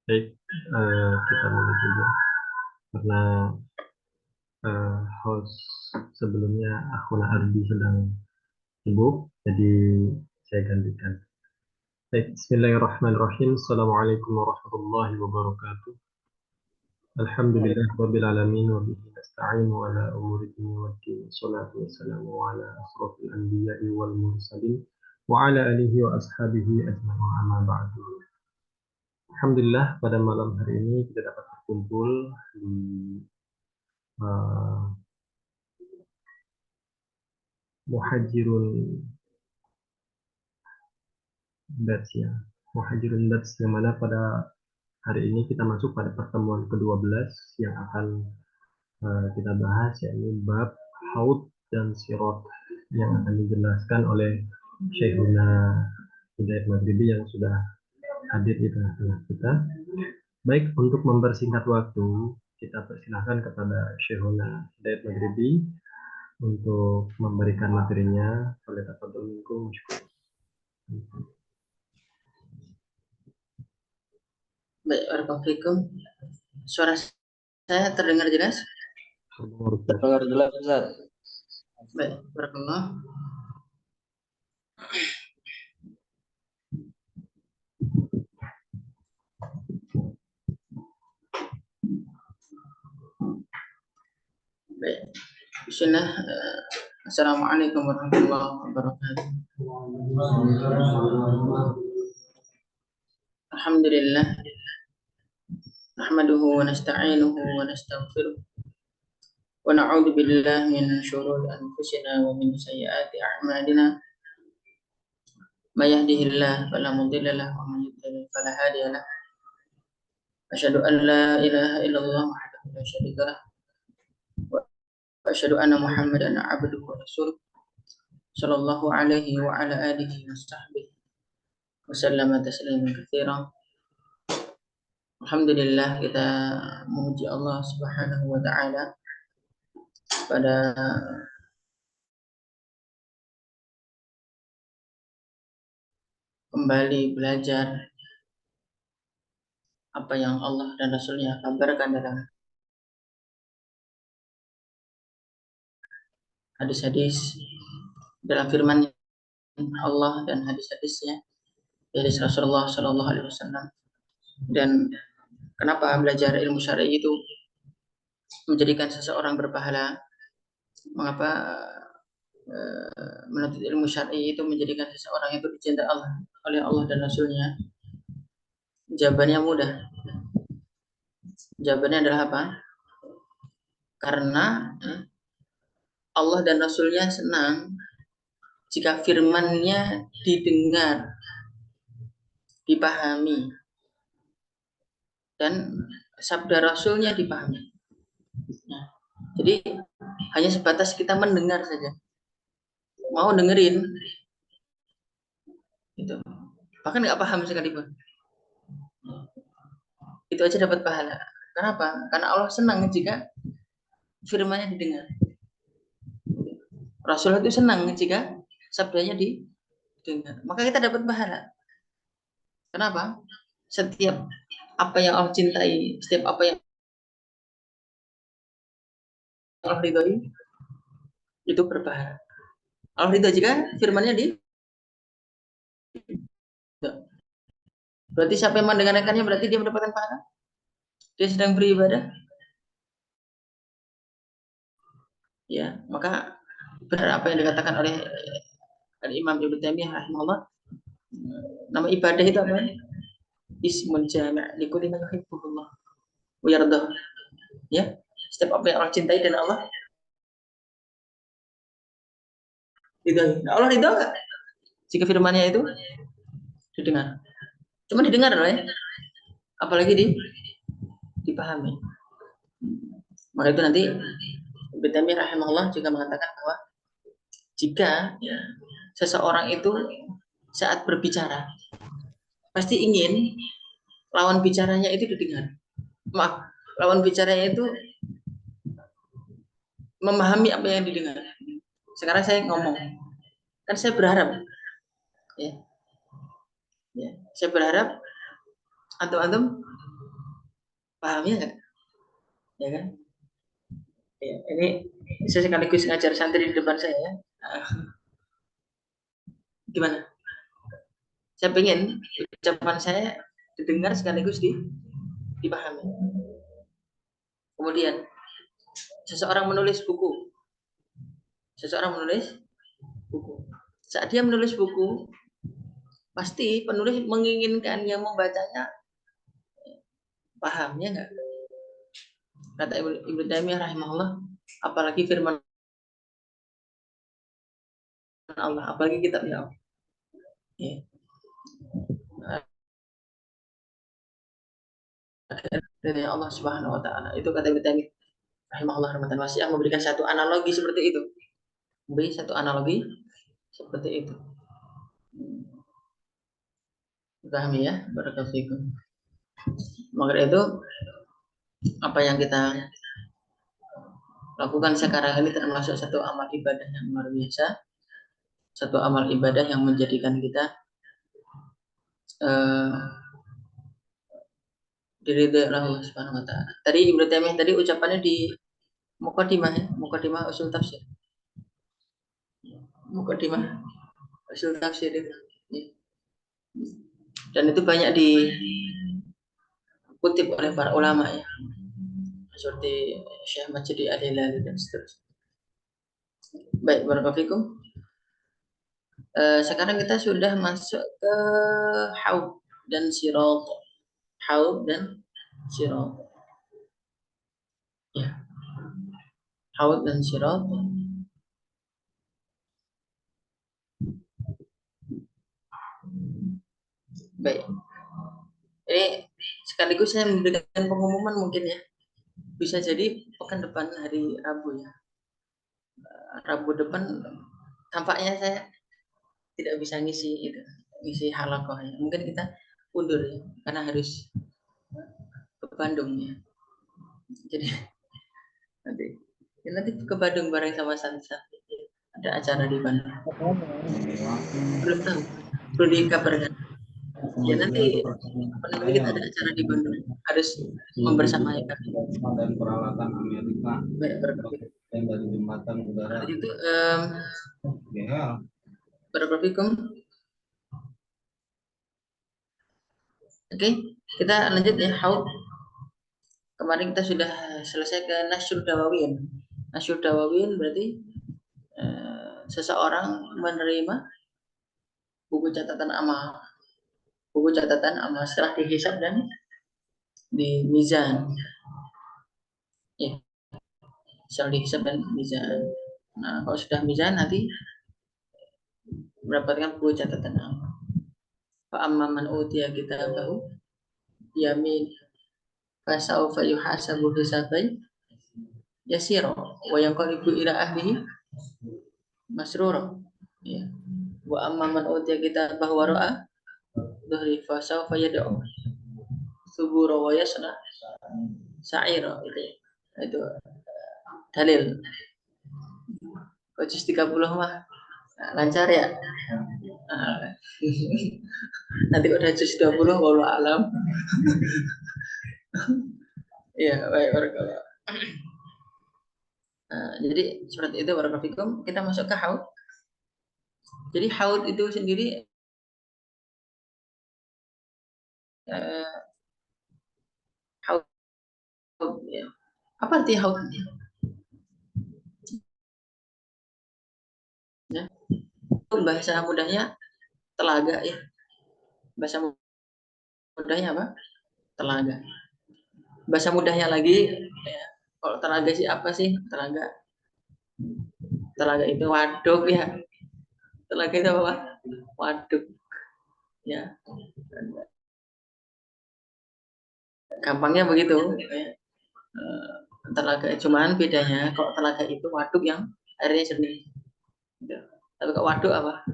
Baik, kita mulai saja karena host sebelumnya Akhuna Ardi sedang sibuk, jadi saya gantikan. Baik, Bismillahirrahmanirrahim. Assalamualaikum warahmatullahi wabarakatuh. Alhamdulillah Rabbil Alamin wa bihi nasta'inu ala umuri dunya waddin. Salatu wassalamu ala asrafil anbiya'i wal mursalin wa ala alihi wa ashabihi ajma'in amma ba'du. Alhamdulillah pada malam hari ini kita dapat berkumpul di uh, Muhajirun Batch ya. Muhajirun Batch yang mana pada hari ini kita masuk pada pertemuan ke-12 yang akan kita bahas, yakni bab haud dan sirot yang akan dijelaskan oleh Syekhuna Hidayat Maghribi yang sudah hadir di tengah-tengah kita. Baik, untuk mempersingkat waktu, kita persilahkan kepada Syekhuna Hidayat Maghribi untuk memberikan materinya. Oleh tafadhol minkum. Baik, Waalaikumsalam. Suara saya terdengar jelas? Terdengar jelas, Ustaz. Baik, barakallah. Baik, bismillah. Assalamualaikum warahmatullahi wabarakatuh. Alhamdulillah. Nahmaduhu wa nasta'inuhu wa nastaghfiruh. Wa na'udzu billahi min syururi anfusina wa min sayyiati a'malina. May yahdihillahu fala mudilla lahu wa may yudlil fala hadiya lahu. Asyhadu an la ilaha illallah wahdahu la syarika lahu wa asyhadu anna Muhammadan 'abduhu wa rasuluh. Sallallahu alaihi wa ala alihi wa sahbihi wa sallama tasliman katsiran. Alhamdulillah, kita memuji Allah Subhanahu wa taala pada kembali belajar apa yang Allah dan Rasulnya kabarkan dalam hadis-hadis, dalam firman Allah dan hadis-hadisnya dari Rasulullah Shallallahu Alaihi Wasallam. Dan kenapa belajar ilmu syar'i itu menjadikan seseorang berpahala? Mengapa menuntut ilmu syar'i itu menjadikan seseorang itu dicintai Allah oleh Allah dan Rasulnya? Jawabannya mudah. Jawabannya adalah apa? Karena Allah dan Rasulnya senang jika firman-Nya didengar, dipahami, dan sabda Rasulnya dipahami. Nah, jadi hanya sebatas kita mendengar saja, mau dengerin, itu bahkan nggak paham sekalipun, itu aja dapat pahala. Kenapa? Karena Allah senang jika firman-Nya didengar. Rasul itu senang jika sabdanya didengar, maka kita dapat pahala. Kenapa? Setiap apa yang Allah cintai, setiap apa yang Allah ridhoi, itu berpahala. Allah ridho jika firman-Nya berarti siapa yang mendengarkannya berarti dia mendapatkan pahala. Dia sedang beribadah. Ya, maka benar apa yang dikatakan oleh Imam Ibnu Taimiyah rahimahullah, nama ibadah itu apa? Ismun jami' likulli ma yuhibbullah wa yardah. Ya, setiap apa yang Allah cintai dan Allah ridhoi. Nah, Allah ridho enggak jika firman-Nya itu didengar? Cuma didengar loh ya. Apalagi dipahami. Maka itu nanti Ibnu Taimiyah rahimahullah juga mengatakan bahwa jika seseorang itu saat berbicara pasti ingin lawan bicaranya itu didengar. Maaf, lawan bicaranya itu memahami apa yang didengar. Sekarang saya ngomong, kan saya berharap, ya, saya berharap antum Pahamnya nggak? Ya kan? Ya, ini saya sekaligus ngajar santri di depan saya. Ya. Gimana? Saya pengen ucapan saya didengar sekaligus dipahami. Kemudian seseorang menulis buku. Saat dia menulis buku, pasti penulis menginginkan yang membacanya paham, ya nggak? Kata Ibnu Taimiyah rahimahullah, apalagi firman Allah, apalagi kitabnya Allah. Ya. Dari Allah Subhanahu wa taala. Itu kata Ibnu Taimiyah rahimahullah rahmatan wasi'ah memberikan satu analogi seperti itu. Memberi satu analogi seperti itu. Pahami ya? Barakallahu fikum. Maka itu apa yang kita lakukan sekarang ini termasuk satu amal ibadah yang luar biasa, satu amal ibadah yang menjadikan kita diridhoi oleh Allah Subhanahu wa taala. Tadi Ibnu Taimiyah tadi ucapannya di Muqaddimah ya, Muqaddimah Ushul Tafsir. Muqaddimah Ushul Tafsir itu. Dan itu banyak dikutip oleh para ulama ya. Seperti Syekh Majdi Al-Hilali dan seterusnya. Baik, barakallahu fikum. Sekarang kita sudah masuk ke haud dan sirat. Haud dan sirat. Ya. Haud dan sirat. Baik. Ini sekaligus saya memberikan pengumuman mungkin ya. Bisa jadi pekan depan hari Rabu ya. Rabu depan tampaknya saya tidak bisa ngisi halakoh ya. Mungkin kita undur ya, karena harus ke Bandung ya. Jadi nanti ke Bandung bareng sama Sansa. Ada acara di Bandung. Belum tahu, belum dikabarkan. Ya nanti kita ada acara di Bandung, harus membersamai kami. Dan peralatan Amerika. Baik, berkabung. Dan dari jembatan udara. Itu Ya. Barakallahu. Oke, kita lanjut ya, haud. Kemarin kita sudah selesai ke Nasyur Dawawin. Nasyur Dawawin berarti seseorang menerima buku catatan amal. Buku catatan amal setelah dihisab dan di mizan. Ya, setelah dihisab dan mizan. Nah, kalau sudah mizan nanti mendapatkan buku catatan amal. Fa amma man utiya kitabahu yamin fasaufa yuhasabu hisaban yasira wa yanqalibu ila ahlihi masrura. Ya. Wa amma man utiya kitabahu wara'a dhahri fasaufa yad'u subura wa yasla sa'ira. Itu dalil. Kojus 30 mah lancar ya. Nanti udah juz 20 wallahu alam. Iya, baik, barakallah. Jadi seperti itu barakallahu fikum. Kita masuk ke haud. Jadi haud itu sendiri haud ya. Apa arti haud? Ya. Bahasa mudahnya telaga ya. Bahasa mudahnya apa? Telaga. Bahasa mudahnya lagi ya. Kalau telaga sih apa sih? Telaga itu waduk ya. Telaga itu apa? Waduk. Ya. Gampangnya begitu ya. Telaga, cuman bedanya kalau telaga itu waduk yang airnya jernih. Tapi kalau waduk apa?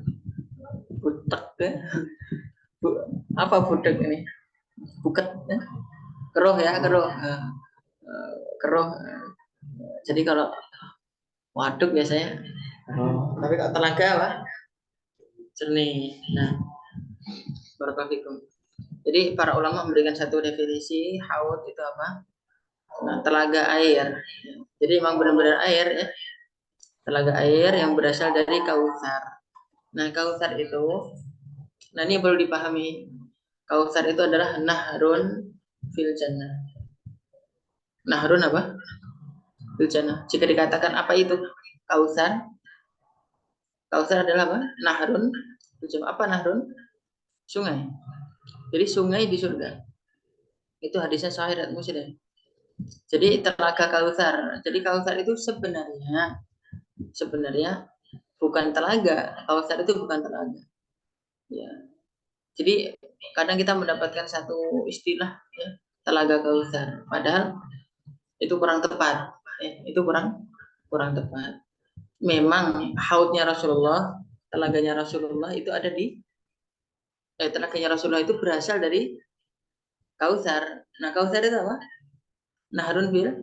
Butek ya. Apa butek ini? Buket ya? Keruh ya, keruh. Keruh. Jadi kalau waduk biasanya tapi kalau telaga apa? Jernih. Nah, barakallahu fikum. Jadi para ulama memberikan satu definisi haud itu apa? Nah, telaga air. Jadi memang benar-benar air ya. Telaga air yang berasal dari Kautsar. Nah, Kautsar itu, nah ini perlu dipahami. Kautsar itu adalah nahrun fil jannah. Nahrun apa? Fil jannah. Jika dikatakan apa itu Kautsar? Kautsar adalah apa? Nahrun fil jannah. Apa nahrun? Sungai. Jadi sungai di surga. Itu hadisnya sahih riwayat Muslim. Jadi telaga Kautsar. Jadi Kautsar itu sebenarnya bukan telaga. Kautsar itu bukan telaga. Ya. Jadi kadang kita mendapatkan satu istilah ya, telaga Kautsar. Padahal itu kurang tepat. Itu kurang tepat. Memang haudnya Rasulullah, telaganya Rasulullah itu ada di telaganya Rasulullah itu berasal dari Kautsar. Nah, Kautsar itu apa? Nahrun fil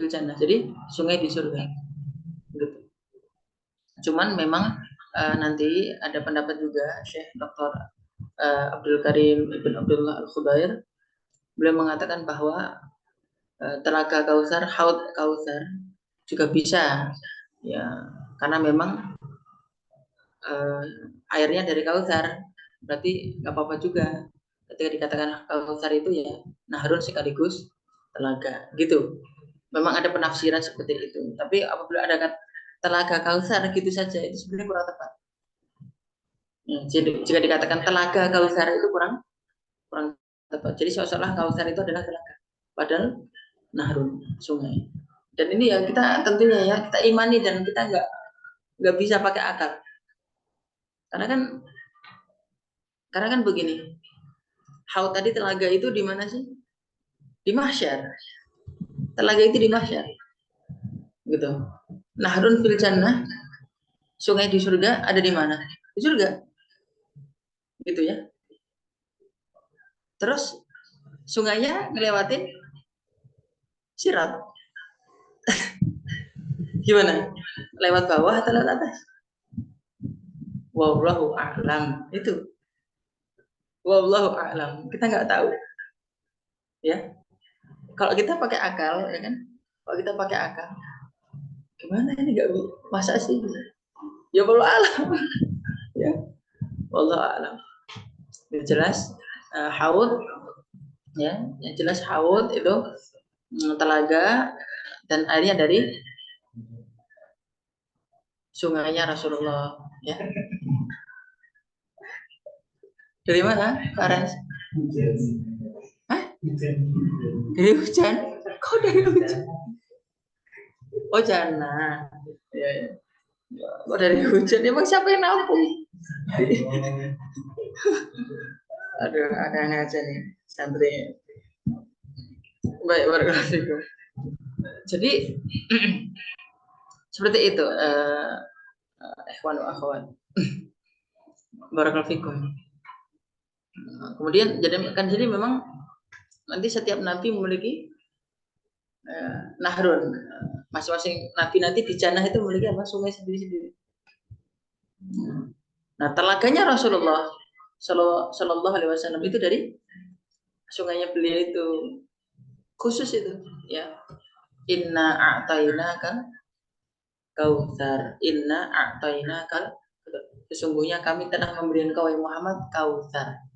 jannah. Jadi sungai di surga. Gitu. Cuman memang nanti ada pendapat juga Syekh Dr. Abdul Karim Ibn Abdullah Al-Khudair, beliau mengatakan bahwa telaga Kautsar, haud Kautsar juga bisa ya, karena memang airnya dari Kautsar, berarti nggak apa-apa juga ketika dikatakan Kautsar itu ya nahrun sekaligus telaga gitu. Memang ada penafsiran seperti itu, tapi apabila ada kata telaga Kautsar gitu saja itu sebenarnya kurang tepat. Ya, jadi jika dikatakan telaga Kautsar itu kurang tepat. Jadi seolah-olah Kautsar itu adalah telaga, padahal nahrun sungai. Dan ini ya kita tentunya ya kita imani dan kita nggak bisa pakai akal. Karena kan begini, haud tadi telaga itu di mana sih? Di mahsyar. Telaga itu di mahsyar. Gitu. Nahrun fil jannah, sungai di surga ada di mana? Di surga. Gitu ya. Terus sungainya ngelewatin sirat. Gimana? Lewat bawah atau lewat atas? Wallahu a'lam. Itu. Wallahu a'lam. Kita nggak tahu. Ya. Kalau kita pakai akal, ya kan? Kalau kita pakai akal, gimana ini nggak masa sih? Ya wallahu a'lam. Ya. Wallahu a'lam. Jelas haud ya, yang jelas haud itu telaga dan airnya dari sungainya Rasulullah ya. Dari mana, Kak Rans? Hah? Dari hujan? Kok dari hujan? Oh jana. Ya, ya. Kok dari hujan? Emang siapa yang nampung? Aduh, aneh-aneh aja nih santri. Baik, barakallahu. Jadi seperti itu, ikhwan wa akhwat. Barakallahu fikum. Kemudian jadi memang nanti setiap nabi memiliki nahrun. Masing-masing nabi nanti di jannah itu memiliki apa? Sungai sendiri-sendiri. Nah, telaganya Rasulullah Shallallahu Alaihi Wasallam itu dari sungainya beliau itu khusus itu ya. Inna a'tainakal kautsar. Inna a'tainakal, sesungguhnya kami telah memberi engkau Muhammad kautsar.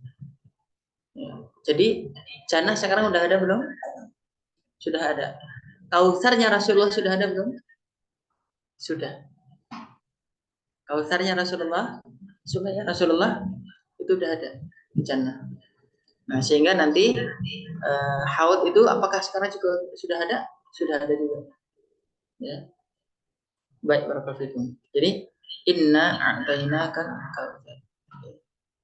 Ya. Jadi jannah sekarang udah ada belum? Sudah ada. Kautsarnya Rasulullah sudah ada belum? Sudah. Kautsarnya Rasulullah, sungainya Rasulullah itu udah ada di jannah. Nah, sehingga nanti haud itu apakah sekarang juga sudah ada? Sudah ada juga. Ya. Baik, barakallahu fikum. Jadi inna a'tainaka kautsar.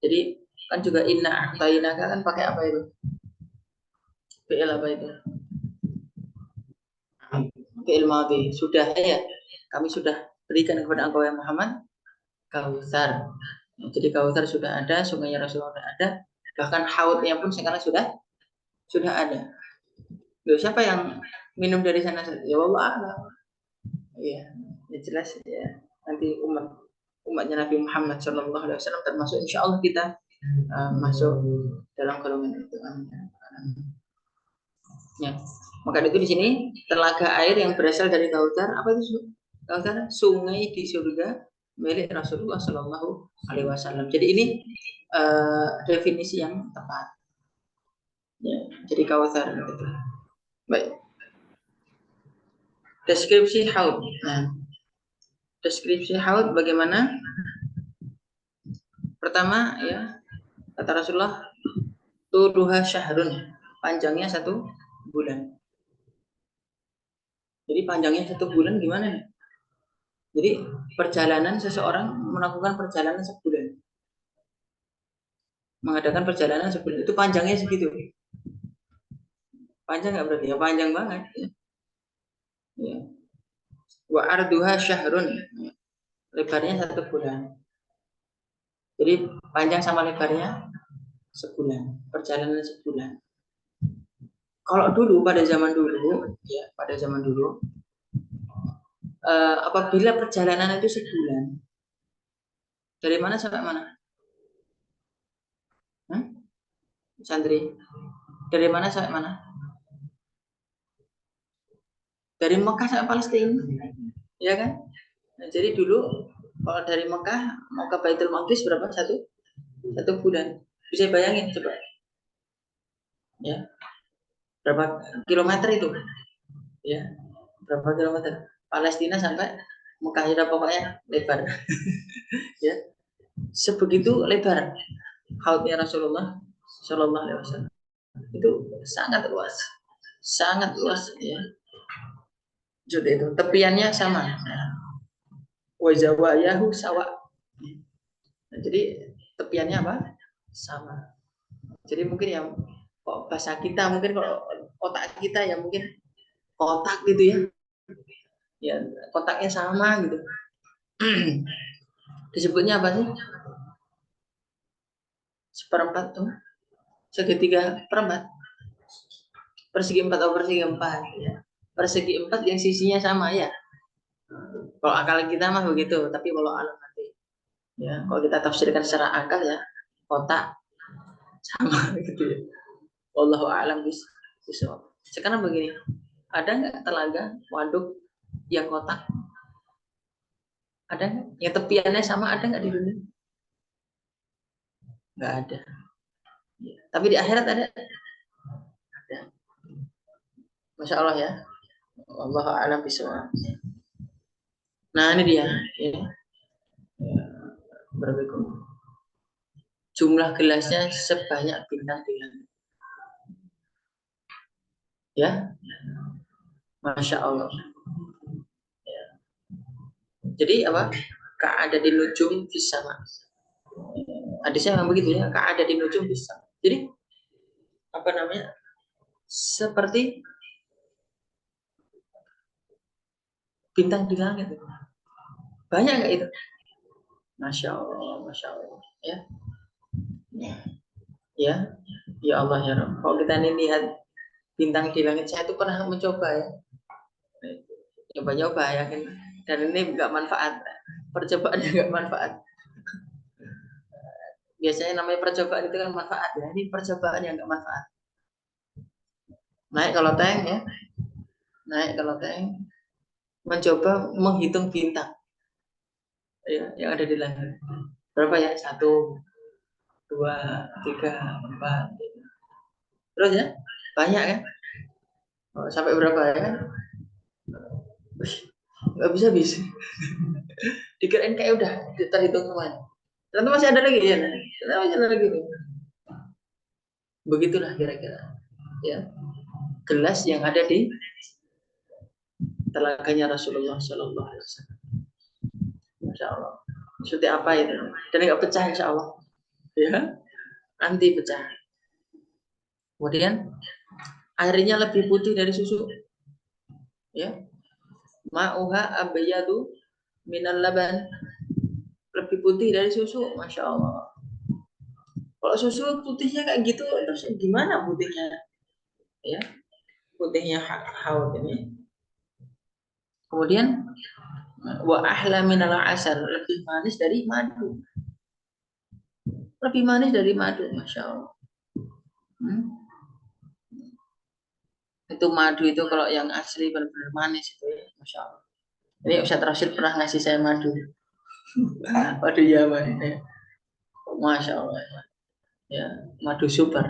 Jadi kan juga inna a'tainaka kan pakai apa itu? Fi'il apa itu? Fi'il madhi. Sudah ya. Kami sudah berikan kepada engkau ya Muhammad kautsar. Jadi kautsar sudah ada, sungainya Rasulullah sudah ada, bahkan haudnya pun sekarang sudah ada. Loh, siapa yang minum dari sana? Ya Allah. Iya, ya jelas ya. Nanti umatnya Nabi Muhammad SAW termasuk insya Allah kita masuk dalam golongan itu. Ya. Maka itu di sini telaga air yang berasal dari Kautsar, apa itu Kautsar? Sungai di surga milik Rasulullah Shallallahu Alaihi Wasallam. Jadi ini definisi yang tepat. Ya, jadi Kautsar gitu. Baik. Deskripsi haud. Nah, deskripsi haud bagaimana? Pertama ya, kata Rasulullah, turuha syahrun, panjangnya 1 bulan. Jadi panjangnya 1 bulan gimana nih? Jadi perjalanan seseorang melakukan perjalanan sebulan, mengadakan perjalanan sebulan itu panjangnya segitu. Panjang nggak berarti? Ya panjang banget. Ya. Wa arduha syahrun, lebarnya 1 bulan. Jadi panjang sama lebarnya sebulan, perjalanan sebulan. Kalau dulu pada zaman dulu, ya pada zaman dulu, apabila perjalanan itu sebulan, dari mana sampai mana? Santri, dari mana sampai mana? Dari Mekah sampai Palestina, ya kan? Nah, jadi dulu kalau dari Mekah mau ke Baitul Maqdis berapa? Satu bulan. Bisa bayangin coba, ya berapa kilometer itu? Ya, berapa kilometer? Palestina sampai Mekah ya pokoknya lebar. Ya, sebegitu lebar hautnya Rasulullah Shallallahu Alaihi Wasallam. Itu sangat luas ya. Jadi itu tepiannya sama. Wajawayahu sawa. Nah, jadi tepiannya apa? Sama. Jadi mungkin yang bahasa kita mungkin kalau otak kita ya mungkin kotak gitu ya. Ya kotaknya sama gitu. Disebutnya apa sih? Seperempat tuh. Segitiga perempat. Persegi 4 atau persegi 4 ya. Persegi 4 yang sisinya sama ya. Kalau akal kita mah begitu, tapi kalau alam nanti ya, kalau kita tafsirkan secara akal ya, kotak sama gitu ya. Wallahu a'lam bishawab. Sekarang begini, ada nggak telaga, waduk yang kotak? Ada nggak? Yang tepiannya sama ada nggak di dunia? Nggak ada. Ya. Tapi di akhirat ada. Ada. Masya Allah ya. Wallahu a'lam bishawab. Nah ini dia. Ya. Berbeda. Jumlah gelasnya sebanyak bintang di langit. Ya, Masya Allah. Ya. Jadi apa? Ka'ada di nujum bisa. Hadisnya memang begitu ya. Ka'ada di nujum bisa. Jadi apa namanya? Seperti bintang di langit. Banyak nggak itu? Masya Allah, Masya Allah. Ya, ya, ya Allah ya Rabb. Kalau kita ini lihat bintang di langit, saya itu pernah mencoba ya. Coba-coba ya kan. Dan ini nggak manfaat. Percobaannya nggak manfaat. Biasanya namanya percobaan itu kan manfaat ya. Ini percobaan yang nggak manfaat. Naik kalau tank ya. Naik kalau tank. Mencoba menghitung bintang. Ya, yang ada di langit. Berapa ya? 1, 2, 3, 4. Terus ya? Banyak kan? Sampai berapa ya kan? Nggak bisa. Dikirain kayak udah terhitung semuanya. Ternyata masih ada lagi ya. Ternyata masih ada lagi nih. Begitulah kira-kira. Ya. Gelas yang ada di telaganya Rasulullah Shallallahu Alaihi Wasallam. Masya Allah. Seperti apa itu? Dan nggak pecah insya Allah. Ya, anti pecah. Kemudian airnya lebih putih dari susu. Ya. Ma'uha abyadu minal laban. Lebih putih dari susu, Masya Allah. Kalau susu putihnya kayak gitu, terus gimana putihnya? Ya, putihnya haud ini. Kemudian wa ahla minal asal, lebih manis dari madu. lebih manis dari madu, masya Allah. Itu madu itu kalau yang asli benar-benar manis itu ya, masya Allah. Ini Ustadz Rashid pernah ngasih saya madu, madu Yaman ya. Masya Allah ya, madu super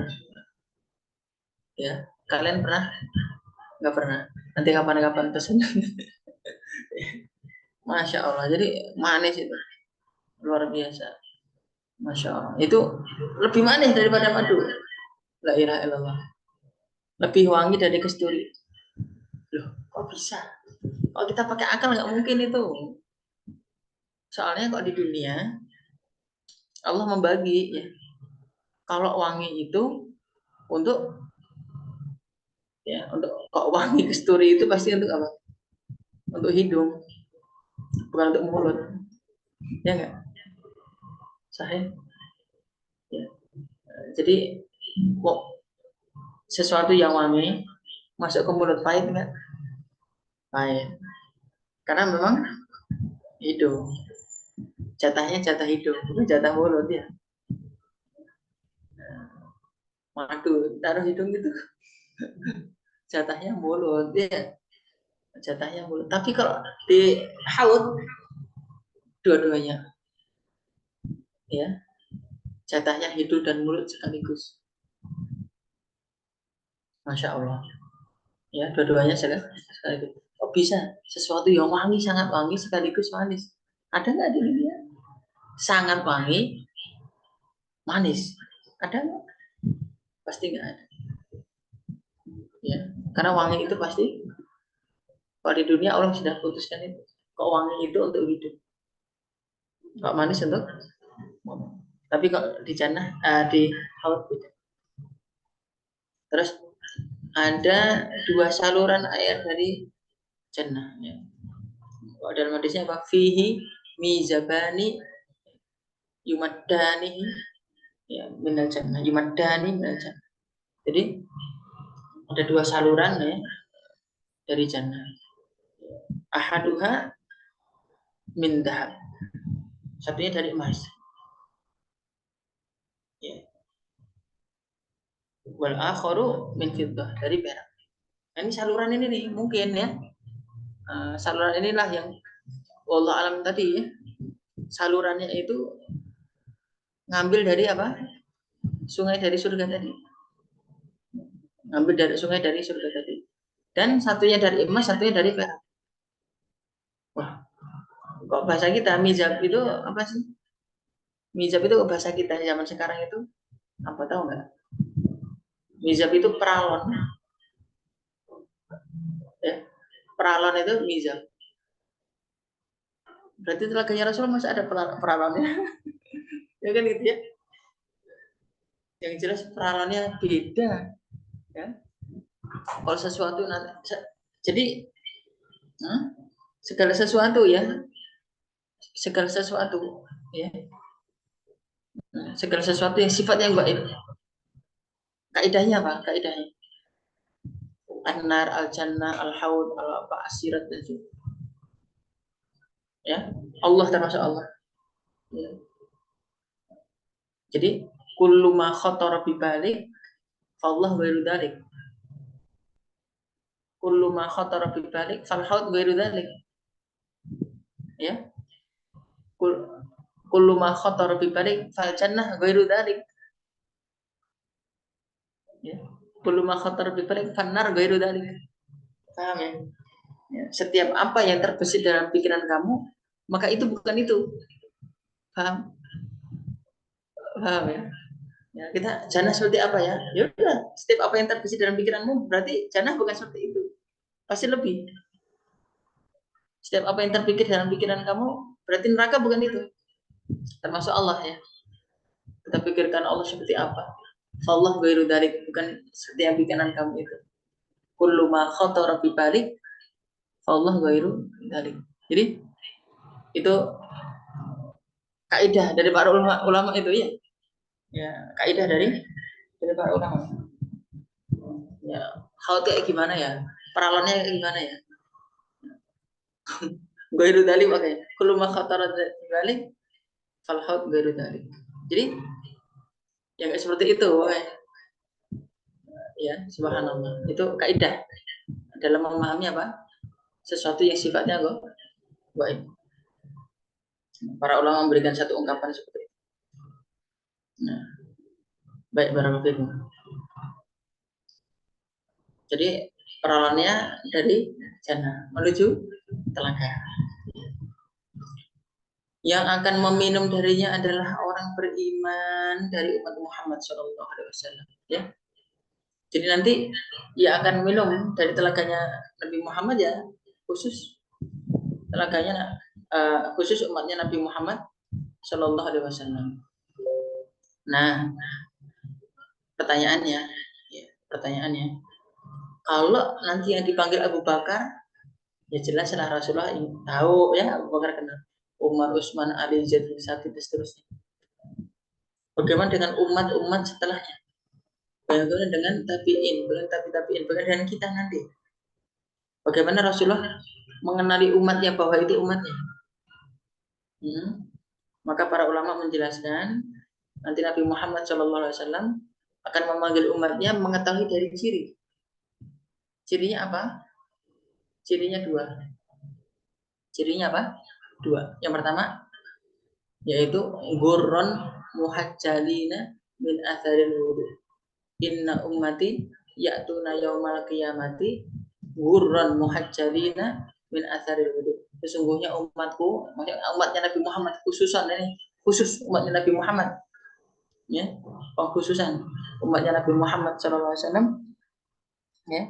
ya. Kalian pernah? Nggak pernah. Nanti kapan-kapan pesen. Masya Allah, jadi manis itu luar biasa. Masya Allah, itu lebih manis daripada madu. La ilaha illallah. Lebih wangi dari kasturi. Loh, kok bisa? Kalau kita pakai akal nggak mungkin itu. Soalnya kok di dunia Allah membagi ya. Kalau wangi itu untuk ya, untuk kok wangi kasturi itu pasti untuk apa? Untuk hidung, bukan untuk mulut. Ya enggak? Sahih. Ya. Jadi kok sesuatu yang wangi masuk ke mulut pahit enggak? Pahit. Karena memang hidung. Jatahnya jatah hidung, bukan jatah mulut ya. Madu taruh hidung itu jatahnya mulut ya. Jatahnya mulut. Tapi kalau di haud dua-duanya ya. Jatahnya hidung dan mulut sekaligus. Masya Allah. Ya, dua-duanya sekaligus. Kok bisa sesuatu yang wangi, sangat wangi sekaligus manis? Ada nggak di dunia? Sangat wangi, manis. Ada nggak? Pasti nggak ada. Ya, karena wangi itu pasti. Kalau di dunia Allah sudah putuskan itu. Kok wangi itu untuk hidup. Kok manis untuk. Tapi kalau di jannah, di haud beda. Terus ada dua saluran air dari jannah. Ya. Kalau dalam hadisnya apa? Fihi mizabani yumaddani ya minal jannah. Yumaddani minal jannah. Jadi ada dua saluran ya dari jannah. Ahaduha min dahab. Satunya dari emas. Ya. Wal akharu min fiddah, dari perak. Nah, ini saluran ini nih mungkin ya. Saluran inilah yang wallahu alam tadi ya. Salurannya itu ngambil dari apa? Sungai dari surga tadi. Ngambil dari sungai dari surga tadi. Dan satunya dari emas, satunya dari perak. Wah, kok bahasa kita mizab itu apa sih? Mizab itu bahasa kita zaman sekarang itu apa, tahu nggak? Mizab itu peralon. Ya, peralon itu mizab. Berarti telaganya Rasul masih ada peralonnya. Ya kan gitu ya. Yang jelas peralonnya beda. Ya. Kalau sesuatu nanti, jadi segala sesuatu ya, segala sesuatu ya, segala sesuatu yang sifat yang gaib. Kaidahnya apa? Kaidahnya an-nar, al-jannah, al-haud, al-apa, asirat dan itu. Ya, Allah termasuk Allah. Ya. Jadi kullu ma khatara bi balik fallah ghairu dzalik. Kullu ma khatara bi balik fal haud ghairu dzalik. Ya. Kullu ma khatara bi balik fal jannah ghairu dzalik. Ya. Kullu ma khatara bi balik fan nar ghairu dzalik. Paham ya? Ya, setiap apa yang terbesit dalam pikiran kamu, maka itu bukan itu. Paham? Paham ya? Ya, kita jannah seperti apa ya? Ya udah, setiap apa yang terbesit dalam pikiranmu berarti jannah bukan seperti itu. Pasti lebih. Setiap apa yang terpikir dalam pikiran kamu berarti neraka bukan itu. Termasuk Allah ya. Kita pikirkan Allah seperti apa. Allah ghairu dzalik, bukan setiap pikiran kamu itu. Kullu ma khatara bi balik Allah ghairu dzalik. Jadi itu kaidah dari para ulama itu ya. Ya, kaidah dari para ulama. Ya, how kayak gimana ya? Peralonnya kayak gimana ya? Ghairu dzalik makanya. Kullu ma khatara bi balik fal haud ghairu dzalik. Jadi Ya nggak seperti itu. Ya, subhanallah. Itu kaidah dalam memahami apa? Sesuatu yang sifatnya gaib. Para ulama memberikan satu ungkapan seperti itu. Nah, baik barakallahu. Jadi peralatannya dari jannah menuju telaga. Yang akan meminum darinya adalah orang beriman dari umat Muhammad SAW. Ya, jadi nanti ia akan minum dari telaganya Nabi Muhammad ya, khusus telaganya khusus umatnya Nabi Muhammad SAW. Nah, pertanyaannya, kalau nanti yang dipanggil Abu Bakar, ya jelas lah Rasulullah tahu ya Abu Bakar kenal. Umar, Utsman, Ali, Zaid bin Sabit dan seterusnya. Bagaimana dengan umat-umat setelahnya? Bagaimana dengan tabiin, bagaimana dengan kita nanti? Bagaimana Rasulullah mengenali umatnya bahwa itu umatnya? Maka para ulama menjelaskan nanti Nabi Muhammad SAW akan memanggil umatnya mengetahui dari ciri. Cirinya apa? Cirinya dua. Cirinya apa? Dua. Yang pertama yaitu gurron muhajjalina min atharil wudu. Inna ummati ya'tuna yaumal qiyamati gurron muhajjalina min atharil wudu. Sesungguhnya umatku, umatnya Nabi Muhammad khususan ini, khusus umatnya Nabi Muhammad, ya, pengkhususan umatnya Nabi Muhammad SAW, ya,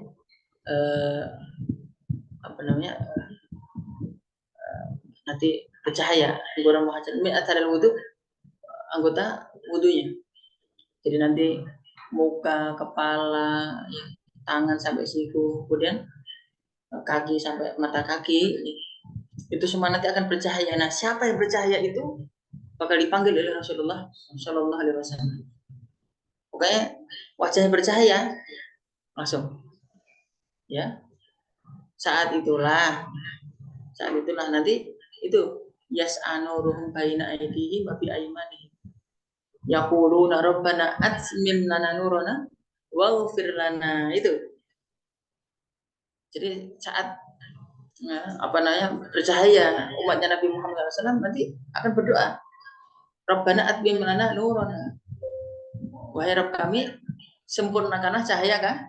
apa namanya, nanti bercahaya gurron muhajjalina min atharil wudu, anggota wudunya. Jadi nanti muka, kepala, ya, tangan sampai siku, kemudian kaki sampai mata kaki, itu semua nanti akan bercahaya. Nah, siapa yang bercahaya itu bakal dipanggil oleh Rasulullah Shallallahu Alaihi Wasallam. Pokoknya wajahnya bercahaya langsung, ya. Saat itulah nanti itu yas'anuruhum baina aydihim wa bi aymanihim. Yaquluna rabbana atmim lana nurana waghfir lana, itu. Jadi saat bercahaya umatnya Nabi Muhammad SAW nanti akan berdoa, Rabbana atmim lana nurana, wahai Rabb kami, sempurnakanlah cahaya kami.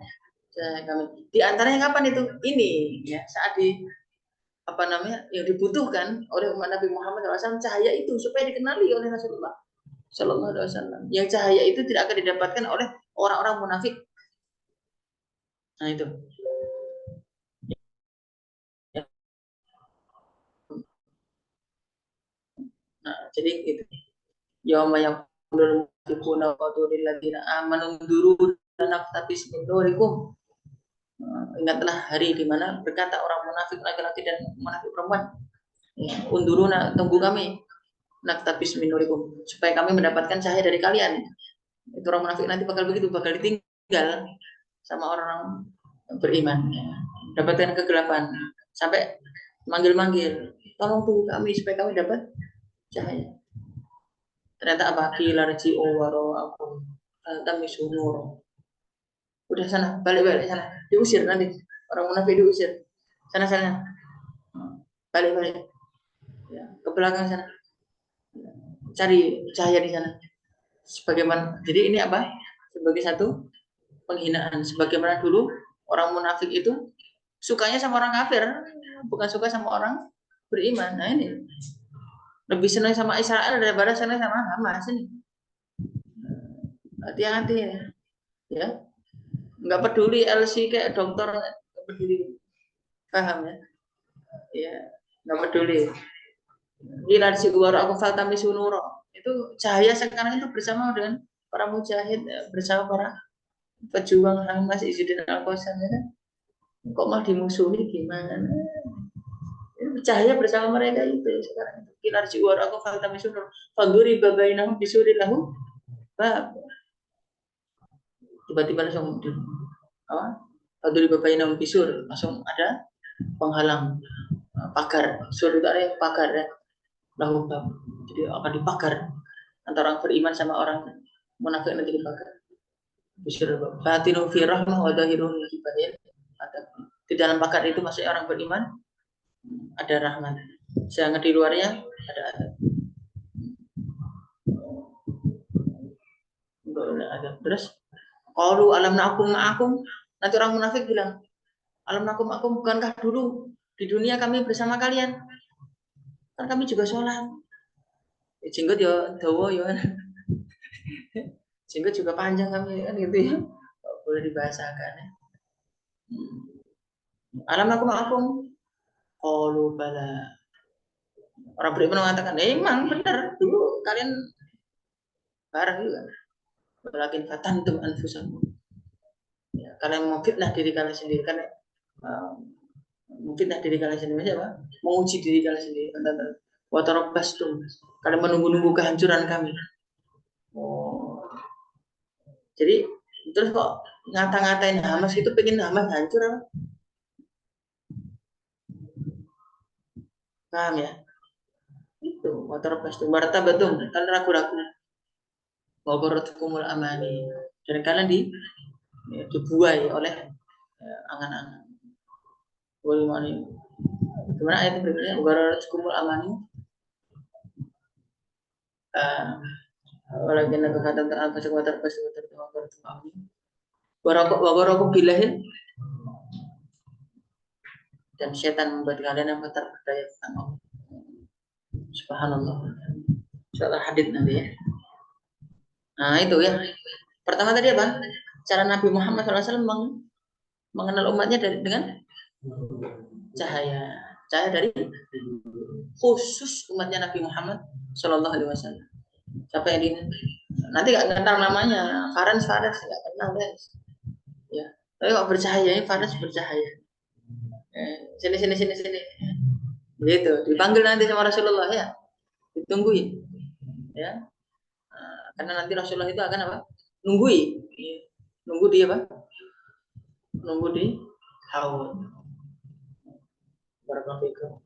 Di antaranya kapan itu? Ini ya, saat yang dibutuhkan oleh umat Nabi Muhammad SAW, cahaya itu supaya dikenali oleh Rasulullah Shallallahu Alaihi Wasallam. Yang cahaya itu tidak akan didapatkan oleh orang-orang munafik. Nah itu. Nah, jadi itu. Yauma yaqulul munafiquna wa qulil ladzina amanu nduru naftabis min nurikum. Ingatlah hari di mana berkata orang munafik laki-laki dan munafik perempuan, unduruna, tunggu kami, naktabis min nurikum, supaya kami mendapatkan cahaya dari kalian. Itu orang munafik nanti bakal begitu, bakal ditinggal sama orang beriman, ya. Dapatkan kegelapan sampai manggil-manggil, tolong tunggu kami supaya kami dapat cahaya. Ternyata apa? Kilarji owaro aku kami sunur. Udah sana, balik sana, diusir nanti orang munafik, diusir sana, balik ya, ke belakang sana, cari cahaya di sana. Sebagaimana, jadi ini apa? Sebagai satu penghinaan. Sebagaimana dulu orang munafik itu sukanya sama orang kafir, bukan suka sama orang beriman. Nah ini lebih senang sama Israel daripada senang sama Hamas ini. Hati-hati ya. Nggak peduli LC kayak dokter, nggak peduli, paham ya? Ya, nggak peduli. Ilarsi uwar aku faltami sunuro, itu cahaya sekarang itu bersama dengan para mujahid, bersama para pejuang Hamas, Izzuddin Al-Qassam, ya kan? Kok malah dimusuhi, gimana? Cahaya bersama mereka itu sekarang. Ilarsi uwar aku faltami sunuro, faduri babainahum bisuri lahu bab. Tiba-tiba langsung faduri babainahum bisur, langsung ada penghalang, pagar. Sur itu ada yang pagar ya, lahu bab. Jadi akan dipagar antara orang beriman sama orang munafik nanti dipakai. Batinu fi rahmah wa zahiruhu fi badil. Di dalam paket itu masih orang beriman ada rahmat. Sedangkan di luarnya ada adab. Terus qalu alam nakum ma'akum, nanti orang munafik bilang alam nakum ma'akum, bukankah dulu di dunia kami bersama kalian, kan kami juga sholat. Jenggot ya dawa ya, jenggot juga panjang kami kan gitu ya, boleh dibahasakan ya. Alam nakum ma'akum qalu bala, orang beriman mengatakan emang benar dulu kalian bareng juga. Walakin fatantum anfusakum, ya, kalian memfitnah diri kalian sendiri, kan memfitnah diri kalian sendiri, apa? Menguji diri kalian sendiri. Wa tarabbastum, kalian menunggu-nunggu kehancuran kami. Oh, jadi terus kok ngata-ngatain Hamas itu, pengen Hamas hancur apa? Paham ya? Itu wa tarabbastum bartabatum, kalian ragu-ragu. Wa gharratkumul amani, dan kalian dibuai oleh angan-angan. Walimani. Gimana ayat berikutnya? Gharratkumul amani. Walakin aku kata tentang pasal water amani. Warokok bilahin, dan setan membuat kalian yang terperdaya tentang Allah. Subhanallah. Soal hadits nanti ya. Nah itu ya. Pertama tadi apa? Cara Nabi Muhammad SAW mengenal umatnya dengan cahaya dari khusus umatnya Nabi Muhammad Shallallahu Alaihi Wasallam. Siapa yang ini? Nanti nggak kenal namanya, Faras nggak kenal guys. Ya, tapi kok bercahaya, Faras bercahaya. Sini. Begitu, dipanggil nanti sama Rasulullah ya, ditungguin. Ya, karena nanti Rasulullah itu akan apa? Nunggu dia apa? Nunggu di haud. Barakallahu.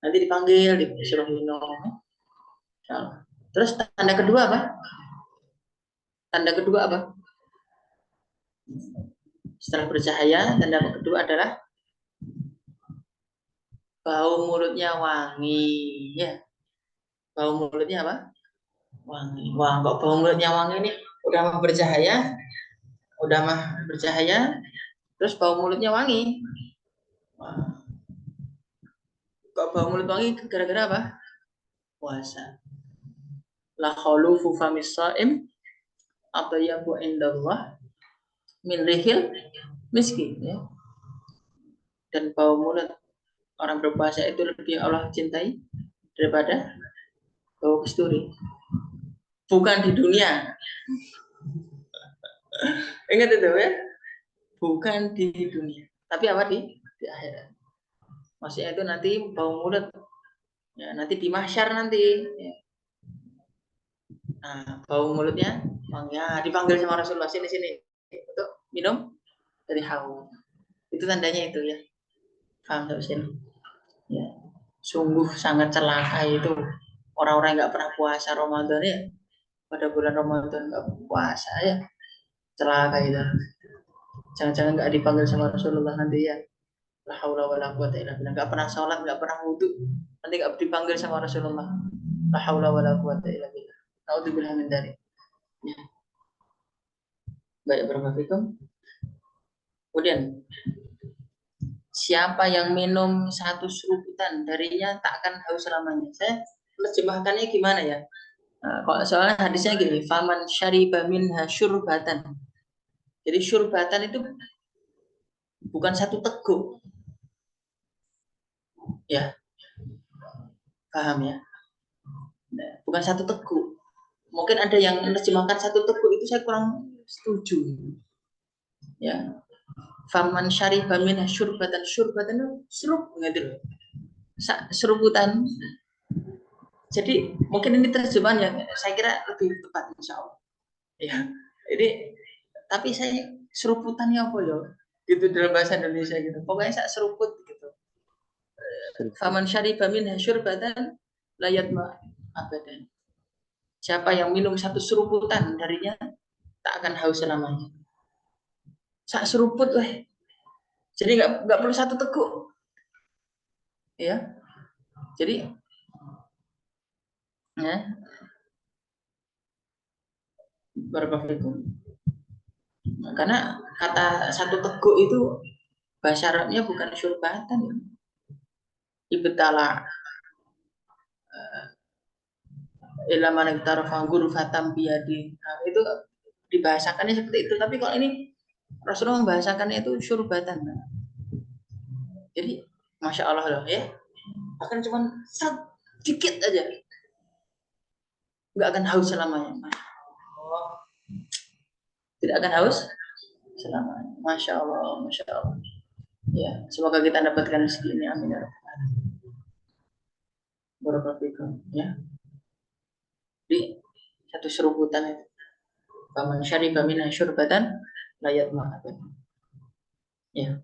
Nanti dipanggil, disuruh minum. Terus tanda kedua apa? Setelah bercahaya, tanda kedua adalah bau mulutnya wangi. Ya, bau mulutnya apa? Wangi. Wah, kok bau mulutnya wangi nih? Udah mah bercahaya, terus bau mulutnya wangi. Wah. Kok bau mulut wangi gara-gara apa? Puasa. La khulufu famis shaim atyabu indallah min rihil miski, ya. Dan bau mulut orang berpuasa itu lebih Allah cintai daripada bau kasturi. Bukan di dunia. Ingat itu ya. Bukan di dunia, tapi apa di akhirat. Maksudnya itu nanti bau mulut. Ya, nanti di mahsyar nanti. Ya. Nah, bau mulutnya ya, dipanggil sama Rasulullah, sini untuk minum dari haud. Itu tandanya itu ya. Paham tak sini? Ya. Sungguh sangat celaka itu orang-orang yang nggak pernah puasa Ramadan ya. Pada bulan Ramadan nggak puasa ya. Celaka itu. Jangan-jangan nggak dipanggil sama Rasulullah nanti ya. La haula wala quwata illa billah. Nggak pernah sholat, nggak pernah wudu, nanti nggak dipanggil sama Rasulullah. La haula wala quwata illa billah. Naudzubillah min dzalik. Ya. Baik, barakallahu. Kemudian siapa yang minum satu seruputan darinya tak akan haus selamanya. Saya terjemahkannya gimana ya? Kalau soalnya hadisnya gini, faman syariba minha syurbatan. Jadi syurbatan itu bukan satu teguk. Ya. Paham ya? Bukan satu teguk. Mungkin ada yang menerjemahkan satu teguk, itu saya kurang setuju. Ya. Faman syariba minha syurbatan itu serup gitu loh. Seruputan. Jadi mungkin ini terjemahan yang saya kira lebih tepat, insya Allah. Ya. Jadi tapi saya seruputannya apa ya? Gitu dalam bahasa Indonesia gitu. Pokoknya saya seruput gitu. Faman syariba minha syurbatan la yatma abadan. Siapa yang minum satu seruputan darinya tak akan haus selamanya. Sak seruput weh. Jadi nggak perlu satu teguk. Ya. Jadi ya, barakallahu. Karena kata satu teguk itu bahasa Arabnya bukan syurbatan. Ibtala ilaman iktarafa ghurfatan biyadi. Nah, itu dibahasakannya seperti itu, tapi kalau ini Rasulullah membahasakannya itu syurbatan. Jadi masya Allah loh ya, akan cuma sedikit aja, nggak akan haus selamanya. Oh, tidak akan haus selamanya. Masya Allah, masya Allah. Ya, semoga kita dapatkan rezeki ini, amin ya rabbal alamin. Barakallahu ya. Di satu seruputan itu. Faman syariba minha syurbatan la yatma abad. Ya.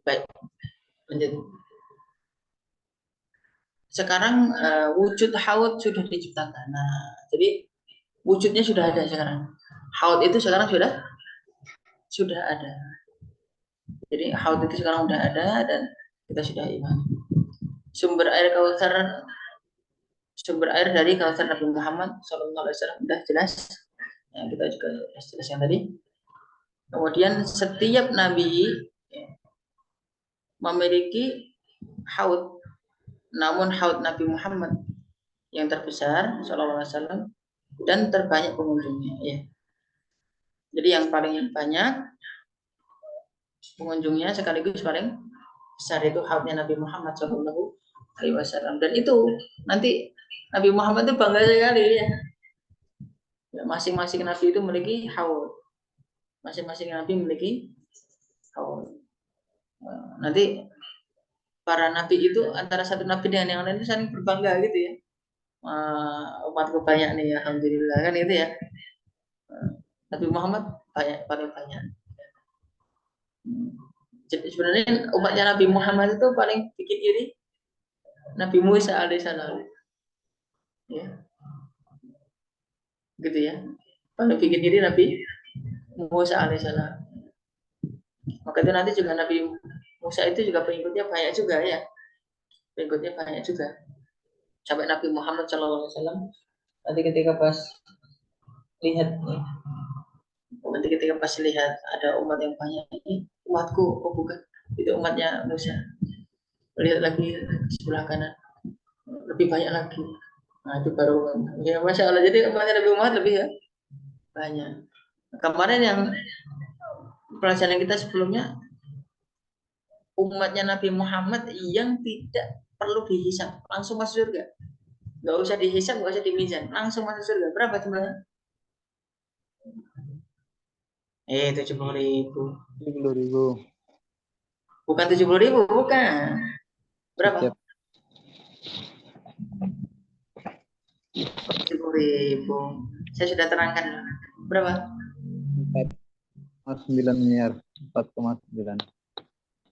Baik, lanjut. Sekarang wujud haud sudah diciptakan. Nah, jadi wujudnya sudah ada sekarang. Haud itu sekarang sudah ada. Jadi haud itu sekarang sudah ada dan kita sudah iman. Sumber air dari Kautsar Nabi Muhammad SAW sudah jelas. Ya, kita juga jelaskan tadi. Kemudian setiap nabi ya, memiliki haud, namun haud Nabi Muhammad yang terbesar SAW dan terbanyak pengunjungnya. Ya. Jadi yang paling banyak pengunjungnya sekaligus paling besar itu haudnya Nabi Muhammad SAW. Dan itu nanti Nabi Muhammad itu bangga sekali ya. Masing-masing nabi itu memiliki haud. Masing-masing nabi memiliki haud. Nanti para nabi itu antara satu nabi dengan yang lain itu saling berbangga gitu ya. Umatku banyak nih, alhamdulillah kan itu ya. Nabi Muhammad paling banyak. Jadi sebenarnya umatnya Nabi Muhammad itu paling bikin iri Nabi Musa alaihissalam. Ya. Gitu ya. Paling bikin iri Nabi Musa alaihissalam. Maka itu nanti juga Nabi Musa itu juga pengikutnya banyak juga ya. Pengikutnya banyak juga. Sampai Nabi Muhammad SAW nanti ketika pas lihat nih, nanti ketika pas lihat ada umat yang banyak, ini umatku, oh bukan, itu umatnya Musa. Lihat lagi sebelah kanan, lebih banyak lagi. Nah itu baru ya masya Allah. Jadi umatnya Nabi Muhammad lebih ya banyak. Kemarin yang pelajaran kita sebelumnya, umatnya Nabi Muhammad yang tidak perlu dihisab, langsung masuk surga. Nggak usah dihisab, nggak usah dimizan, langsung masuk surga. Berapa jumlahnya? 70.000. 70.000. Bukan 70.000, bukan. Berapa? 70.000. Saya sudah terangkan. Berapa? 4,9 miliar. 4,9.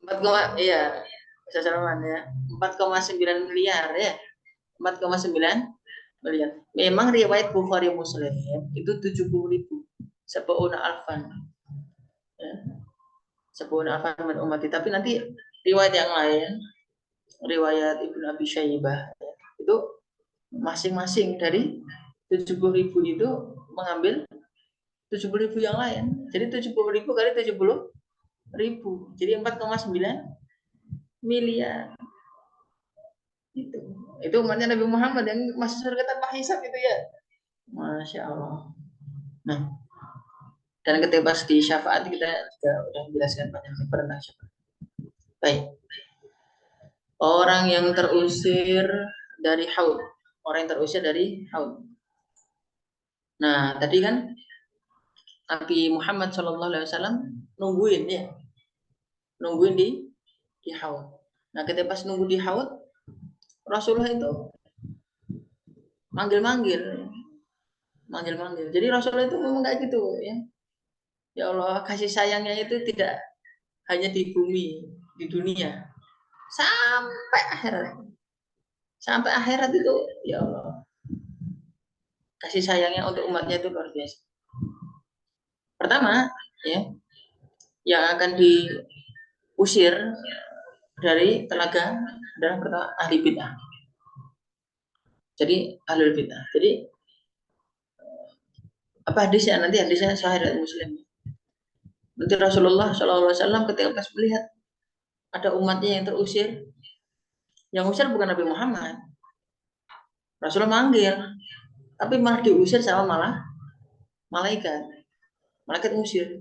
4, iya. Bisa salaman ya. 4,9 miliar ya. 4,9 miliar. Memang riwayat Bukhari Muslim itu 70.000. Sebu'una alfan. Ya. Sebu'una alfan min ummati. Tapi nanti riwayat yang lain, riwayat Ibnu Abi Syaibah ya, itu masing-masing dari 70.000 itu mengambil 70.000 yang lain. Jadi 70.000 kali 70.000. Jadi 4,9 miliar. Itu umatnya Nabi Muhammad yang masuk surga tanpa hisab itu ya. Masya Allah. Nah, dan ketika pas di syafaat kita juga sudah menjelaskan banyak tentang syafaat. Baik. Orang yang terusir dari haud. Orang yang terusir dari haud. Nah, tadi kan Nabi Muhammad SAW nungguin ya. Nungguin di haud. Nah, ketika pas nunggu di haud, Rasulullah itu manggil-manggil. Jadi Rasulullah itu memang kayak gitu ya. Ya Allah, kasih sayangnya itu tidak hanya di bumi, di dunia. sampai akhirat. Sampai akhirat itu ya Allah, kasih sayangnya untuk umatnya itu luar biasa. Pertama, ya, yang akan diusir dari telaga adalah pertama ahli bid'ah. Jadi ahlul bid'ah. Jadi apa hadisnya? Nanti hadisnya Sahih dari Muslim. Nanti Rasulullah SAW ketika pas melihat ada umatnya yang terusir, yang usir bukan Nabi Muhammad. Rasulullah manggil, tapi malah diusir sama malah malaikat. Malaikat usir.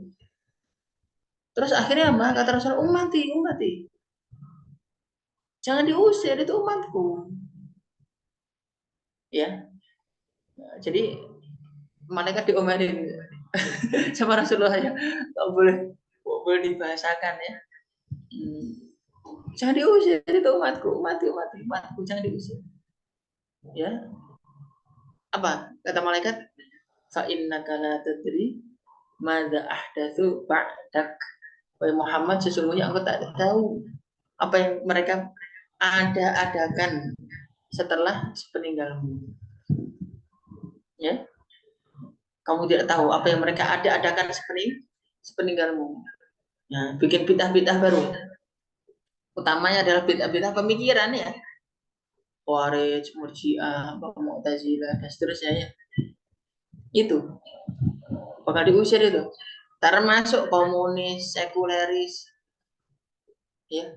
Terus akhirnya apa? Kata Rasulullah, ummati. Jangan diusir, itu umatku. Ya. Jadi malaikat diomelin sama Rasulullah ya. Tak boleh dibahasakan ya. Jangan diusir, itu umatku, jangan diusir. Ya. Apa? Kata malaikat, fa innaka la tadri madza ahdatsu ba'dak. Wahai Muhammad, sesungguhnya engkau tak tahu apa yang mereka adakan setelah sepeninggalmu. Ya. Kamu tidak tahu apa yang mereka adakan sepeninggalmu. Ya, bikin bid'ah-bid'ah baru. Utamanya adalah bid'ah-bid'ah pemikiran ya. Khawarij, Murji'ah, Mu'tazilah dan seterusnya ya. Itu bakal diusir itu. Termasuk komunis, sekuleris. Ya.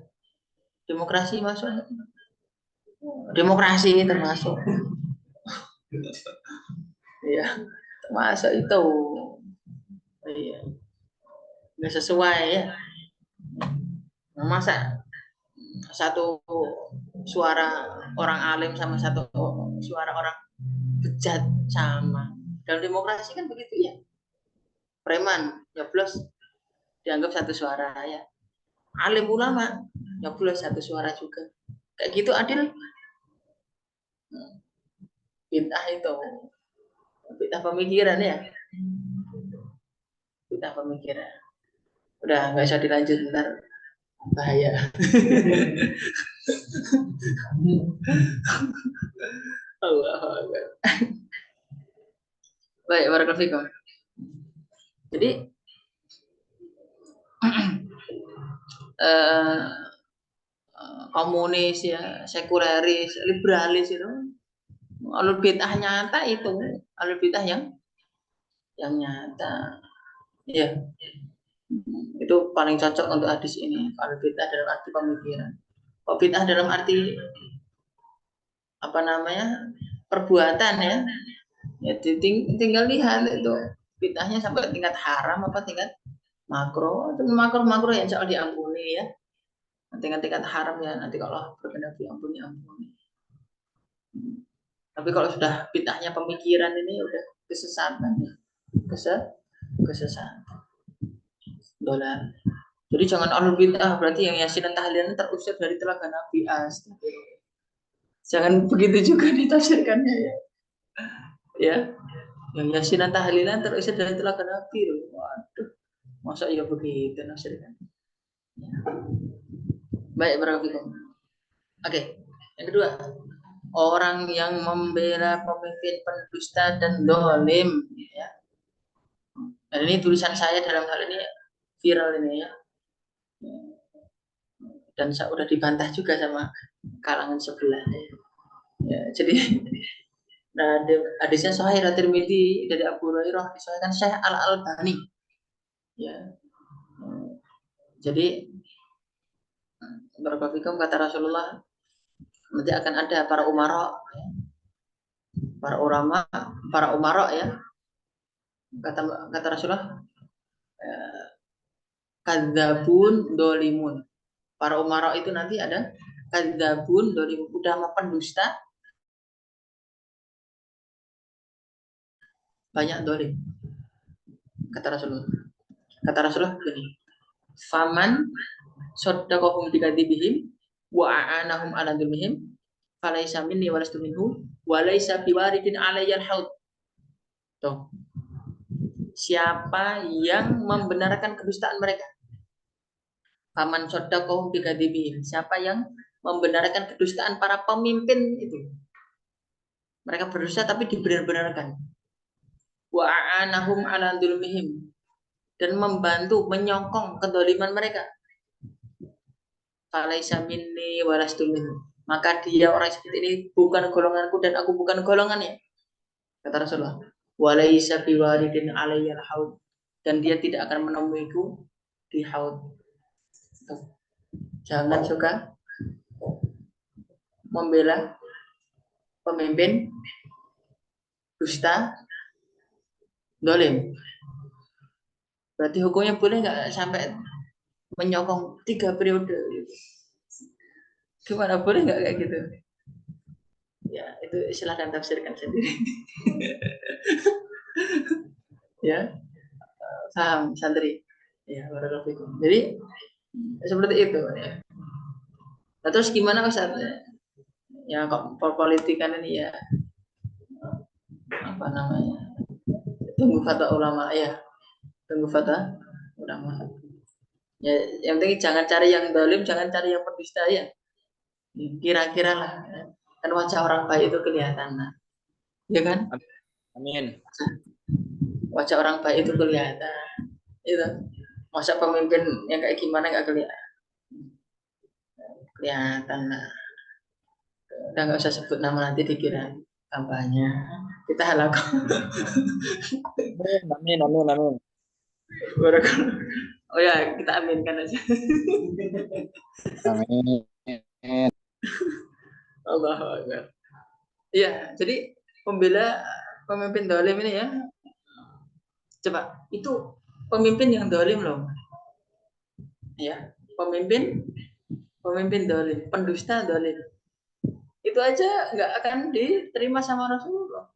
Demokrasi masuk. Demokrasi termasuk. Ya, termasuk itu. Iya. Nggak sesuai ya. Masa satu suara orang alim sama satu suara orang bejat sama. Dalam demokrasi kan begitu ya. Preman nyoblos dianggap satu suara ya. Alim ulama nyoblos satu suara juga. Kayak gitu adil. Bid'ah itu. Bid'ah pemikiran ya. Bid'ah pemikiran. Udah nggak usah dilanjut ntar bahaya. Allah. Baik, barakallahu fikum. Jadi komunis ya, sekuleris, liberalis itu alur bid'ah nyata itu, alur bid'ah yang nyata. Ya. Itu paling cocok untuk hadis ini. Alur bid'ah dalam arti pemikiran. Kalau bid'ah dalam arti apa namanya? Perbuatan ya. Ya tinggal lihat itu bid'ahnya sampai tingkat haram apa tingkat makro. Itu makro yang insya Allah diampuni ya. Tingkat haram ya nanti kalau berkenan diampuni. Tapi kalau sudah bid'ahnya pemikiran ini udah kesesatan ya. Kesesatan. Dolar. Jadi jangan alur bid'ah berarti yang yasin dan tahlilan terusir dari telaga Nabi. Jangan begitu juga ditafsirkannya ya. Ya. Yang yasin dan tahlilan terusir dari telaga Nabi. Waduh. Masa ya begitu nafsirkan. Ya. Baik, barakallahu. Oke. Yang kedua, orang yang membela pemimpin pendusta dan dolim ya. Dan ini tulisan saya dalam hal ini viral ini ya. Dan saya udah dibantah juga sama kalangan sebelah ya. Jadi nah hadisnya Sahih At-Tirmidzi dari Abu Hurairah disahihkan Syekh Al-Albani ya. Jadi barakallahu fikum, kata Rasulullah nanti akan ada para umara ya. Para umara ya. Kata Rasulullah kadzabun dolimun. Para umara itu nanti ada kadzabun dolimun, udah pendusta banyak dolim. Kata Rasulullah begini, faman saddaqahum bikadzibihim wa a'anahum ala dzulmihim falaisa minni wa lastu minhu wa laisa biwaridin alayyal haud. Tuh. Siapa yang membenarkan kedustaan mereka, Faman sodakohum bikadzibihim. Siapa yang membenarkan kedustaan para pemimpin itu. Mereka berdusta tapi dibenar-benarkan. Wa a'anahum ala dzulmihim. Dan membantu menyokong kedoliman mereka. Falaisa minni walastu minhu. Maka dia orang seperti ini bukan golonganku dan aku bukan golongannya. Kata Rasulullah. Walaisa biwaridin alayyal haud. Dan dia tidak akan menemuiku di haud. Jangan suka membela pemimpin dusta, dolim. Berarti hukumnya boleh nggak sampai menyokong 3 periode? Gimana, boleh nggak kayak gitu? Ya, itu silahkan tafsirkan sendiri. Ya, paham santri. Ya, barakallahu fikum. Jadi seperti itu. Ya. Nah, terus gimana Ustaz? Ya, kok politikan ini ya apa namanya? Tunggu fatwa ulama ya. Tunggu fatwa ulama. Ya, yang penting jangan cari yang zalim, jangan cari yang pendusta ya. Kira-kira lah. Kan wajah orang baik itu kelihatan. Nah. Ya kan? Amin. Wajah orang baik itu kelihatan. Itu. Masa pemimpin yang kayak gimana nggak kelihatan? Kelihatan lah. Udah nggak usah sebut nama, nanti dikira kampanye. Kita halal. Amin, amin, amin. Oh ya, kita aminkan aja. Amin. Allahu Akbar. Iya, jadi pembela pemimpin dolim ini ya. Coba, itu pemimpin yang dolim loh. Ya, pemimpin dolim, pendusta dolim. Itu aja nggak akan diterima sama Rasulullah.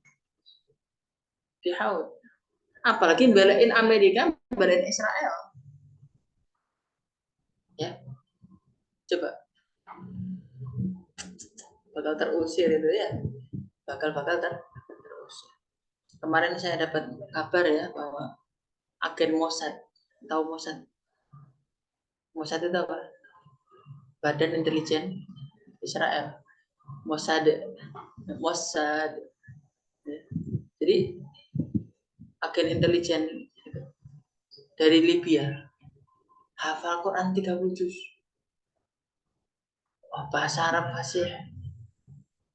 Di haud. Apalagi belain Amerika, belain Israel. Ya, coba. Bakal terusir itu ya. Bakal terusir. Kemarin saya dapat kabar ya bahwa agen Mossad, tahu Mossad? Mossad itu apa? Badan Intelijen Israel. Mossad. Jadi agen intelijen dari Libya hafal Quran 30 juz. Oh, bahasa Arab fasih.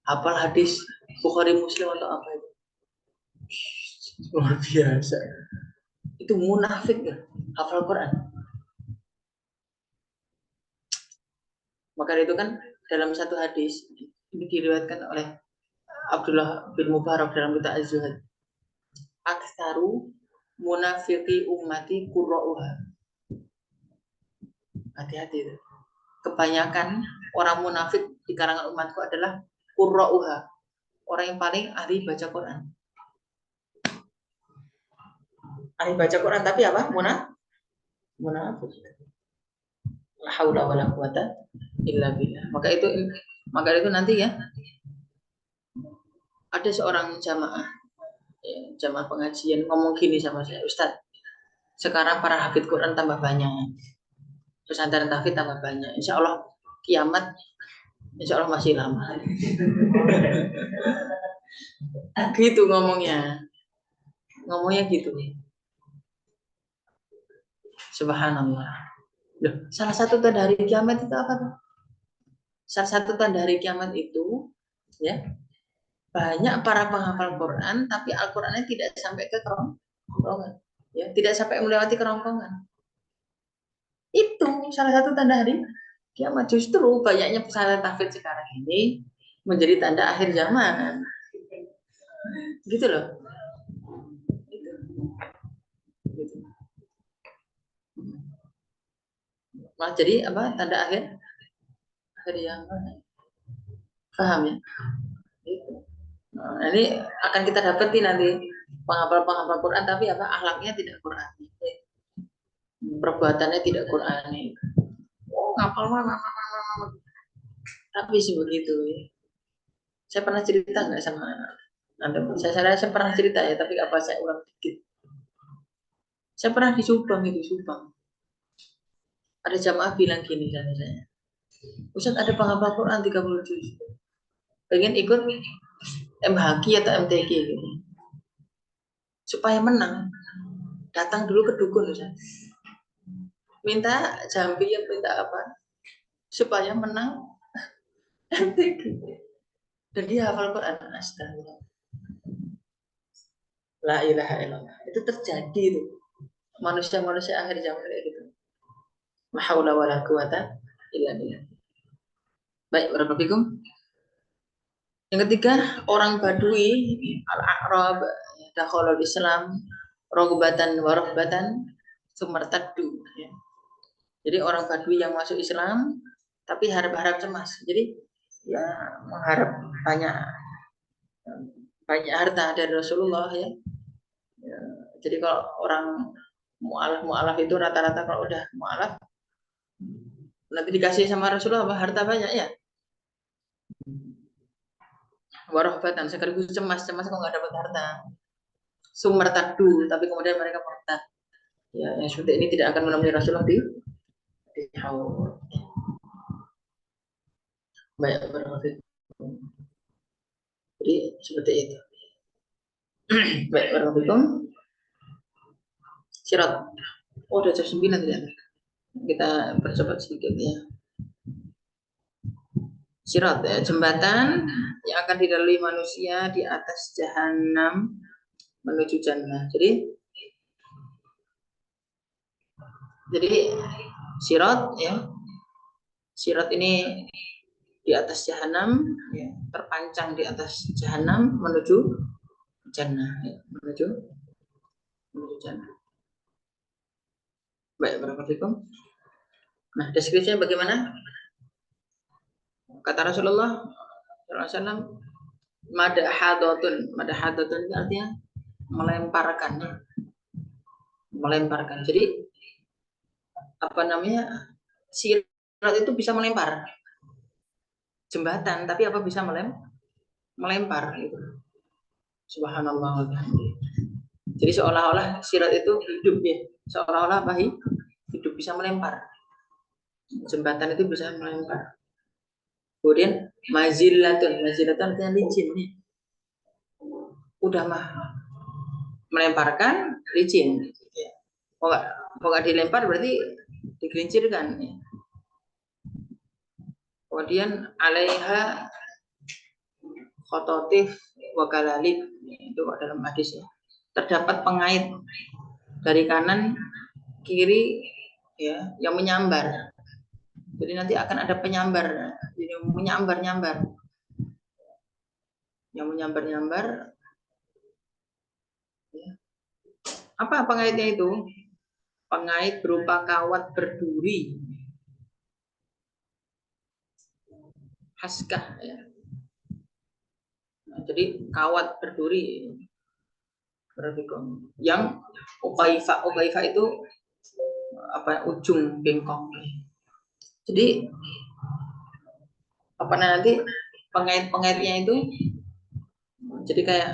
Hafal hadis Bukhari Muslim atau apa itu? Luar biasa. Itu munafik ya, hafal Quran. Maka itu kan dalam satu hadis ini diriwayatkan oleh Abdullah bin Mubarak dalam kitab Az-Zuhad. Aksaru munafiqi ummati qurra'uha. Hati-hati itu. Kebanyakan orang munafik di kalangan umatku adalah qurra'uha. Orang yang paling ahli baca Quran. Ahli baca Quran tapi apa? Munafik. La haula wala quwata illa billah. Maka itu nanti ya ada seorang jamaah pengajian ngomong gini sama saya, Ustadz, sekarang para hafid Quran tambah banyak, pesantren tahfidz tambah banyak, insya Allah kiamat insya Allah masih lama. Gitu ngomongnya gitu. Subhanallah. Loh, salah satu tanda hari kiamat itu apa tuh? Salah satu tanda hari kiamat itu ya banyak para penghafal Quran tapi Al-Qurannya tidak sampai ke kerongkongan, ya, tidak sampai melewati kerongkongan. Itu salah satu tanda hari kiamat. Justru banyaknya pesantren tahfidz sekarang ini menjadi tanda akhir zaman. Gitu loh. Gitu. Nah, jadi apa tanda akhir zaman? Paham ya? Gitu. Nah, ini akan kita dapati nanti penghafal Quran tapi apa akhlaknya tidak Quran, perbuatannya tidak Qurani. Oh, ngapal mah tapi sebegitu ya. Saya pernah cerita nggak sama Anda? Saya pernah cerita ya, tapi apa saya ulang dikit. Saya pernah di Subang itu. Ada jamaah bilang gini kan misalnya, Ustaz ada penghafal Quran 30 juz. Pengen ikut MHQ atau MTQ gitu. Supaya menang, datang dulu ke dukun Ustaz. Minta jambi, minta apa? Supaya menang MTQ. Dan dia hafal Quran. Astagfirullah. La ilaha illallah. Itu terjadi itu. Manusia-manusia akhir zaman kayak gitu. La haula wala quwata illa billah. Baik, barakallahu. Yang ketiga, orang Badui, Al-A'rab, dakhalul Islam, rogbatan warahbatan, sumertaddu. Ya. Jadi orang Badui yang masuk Islam, tapi harap-harap cemas. Jadi ya mengharap banyak harta dari Rasulullah ya. Ya, jadi kalau orang mu'alaf itu rata-rata kalau udah mu'alaf nanti dikasih sama Rasulullah harta banyak ya. Warahbatan sekaligus cemas kalau nggak dapat harta. Sumertaddu, tapi kemudian mereka murtad. Ya, yang seperti ini tidak akan menemui Rasulullah di haul. Baik, barakallahu. Jadi seperti itu. Baik, barakallahu. Sirat. Oh, udah jam 9 ternyata. Kita percepat sedikit ya. Sirat ya, jembatan yang akan dilalui manusia di atas jahanam menuju jannah. Jadi sirat ya. Sirat ini di atas jahanam ya, terpancang di atas jahanam menuju jannah ya, menuju jannah. Baik, barakallahu. Nah, deskripsinya bagaimana? Kata Rasulullah SAW, madahadatun itu artinya melemparkan. Jadi apa namanya? Sirat itu bisa melempar jembatan, tapi apa bisa melempar gitu. Subhanallah. Jadi seolah-olah sirat itu hidup ya, seolah-olah apa hidup bisa melempar. Jembatan itu bisa melempar. Kemudian mazillatun artinya licin nih. Udah mah melemparkan licin. Kalau dilempar berarti digelincirkan. Kemudian alaiha khototif wakalalib, itu dalam hadis ya. Terdapat pengait dari kanan kiri ya yang menyambar. Jadi nanti akan ada penyambar, jadi menyambar-nyambar. Yang menyambar-nyambar. Ya. Apa pengaitnya itu? Pengait berupa kawat berduri. Haskah ya. Nah, jadi kawat berduri yang ukaifa itu apa ujung bengkok. Jadi apa nanti pengait-pengaitnya itu jadi kayak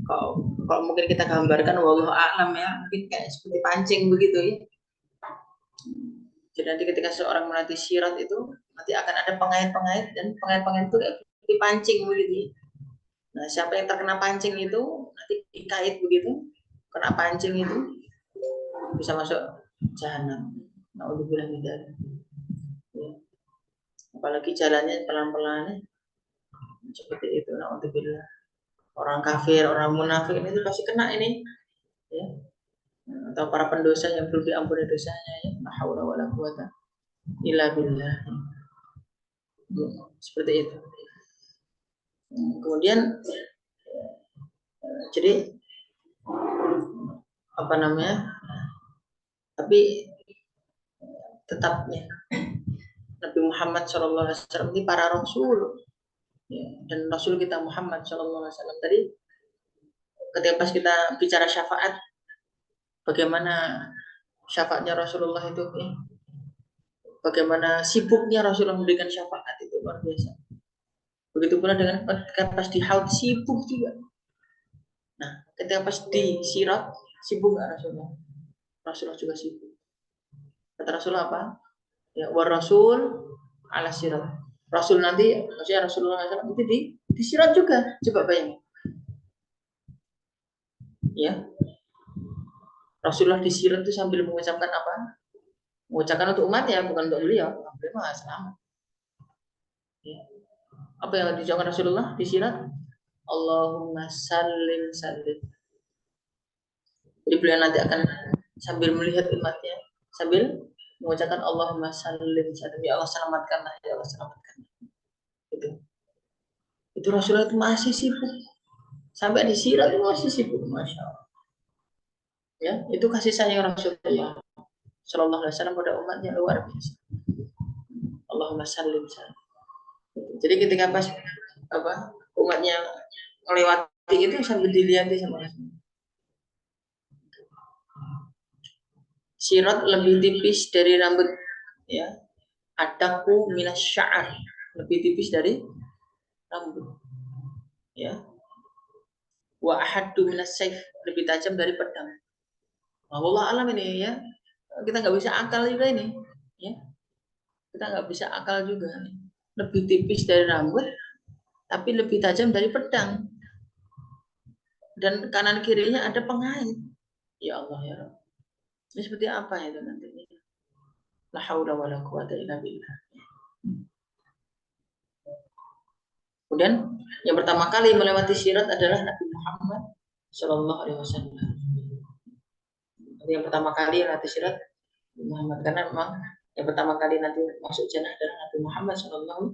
kalau mungkin kita gambarkan wallahu a'lam ya, mungkin kayak seperti pancing begitu ya. Jadi nanti ketika seorang melatih sirat itu nanti akan ada pengait-pengait dan pengait-pengait itu seperti pancing begitu. Nah, siapa yang terkena pancing itu nanti dikait begitu, kena pancing itu bisa masuk jahanam. Naudzubillah min dzalik. Ya. Apalagi jalannya pelan-pelan seperti itu. Naudzubillah. Orang kafir, orang munafik ini pasti kena ini. Ya. Atau para pendosa yang belum diampuni dosanya ya. La haula wala quwata illa billah. Ya, seperti itu. Kemudian jadi apa namanya? Tapi tetapnya Nabi Muhammad SAW ini para rasul ya, dan rasul kita Muhammad SAW tadi ketika pas kita bicara syafaat, bagaimana syafaatnya Rasulullah itu ya, bagaimana sibuknya Rasulullah memberikan syafaat itu luar biasa. Begitu pula dengan ketika pas di haud sibuk juga. Nah, ketika pas di sirat sibuk nggak Rasulullah? Rasulullah juga sibuk. Kata Rasulullah apa? Ya, war rasul ala sirat. Rasul nanti, maksudnya Rasulullah SAW itu di sirat juga. Coba bayangin. Ya, Rasulullah di sirat itu sambil mengucapkan apa? Mengucapkan untuk umat ya, bukan untuk beliau. Beliau mah selamat. Ya. Apa yang diucapkan Rasulullah di sirat? Allahumma sallim sallim. Jadi beliau nanti akan sambil melihat umatnya, sambil mengucapkan Allahumma sallim sallim. Ya Allah selamatkanlah, ya Allah selamatkanlah. Itu Rasulullah itu masih sibuk. Sampai di sirat itu masih sibuk, Masya Allah. Ya, itu kasih sayang Rasulullah Shallallahu Alaihi Wasallam pada umatnya luar biasa. Allahumma sallim sallim. Jadi ketika pas apa umatnya melewati itu sambil dilihat sama Rasulullah. Sirat lebih tipis dari rambut, ya. Adaku minas sya'ar, lebih tipis dari rambut, ya. Wa ahaddu minas saif, lebih tajam dari pedang. Allah alam ini ya, kita nggak bisa akal juga ini, ya. Kita nggak bisa akal juga. Lebih tipis dari rambut, tapi lebih tajam dari pedang. Dan kanan kirinya ada pengait. Ya Allah ya Rabb. Ini seperti apa itu nanti? La haula wala quwata illa billah. Kemudian yang pertama kali melewati sirat adalah Nabi Muhammad Shallallahu Alaihi Wasallam. Yang pertama kali melewati sirat Muhammad, karena memang yang pertama kali nanti masuk jannah adalah Nabi Muhammad Shallallahu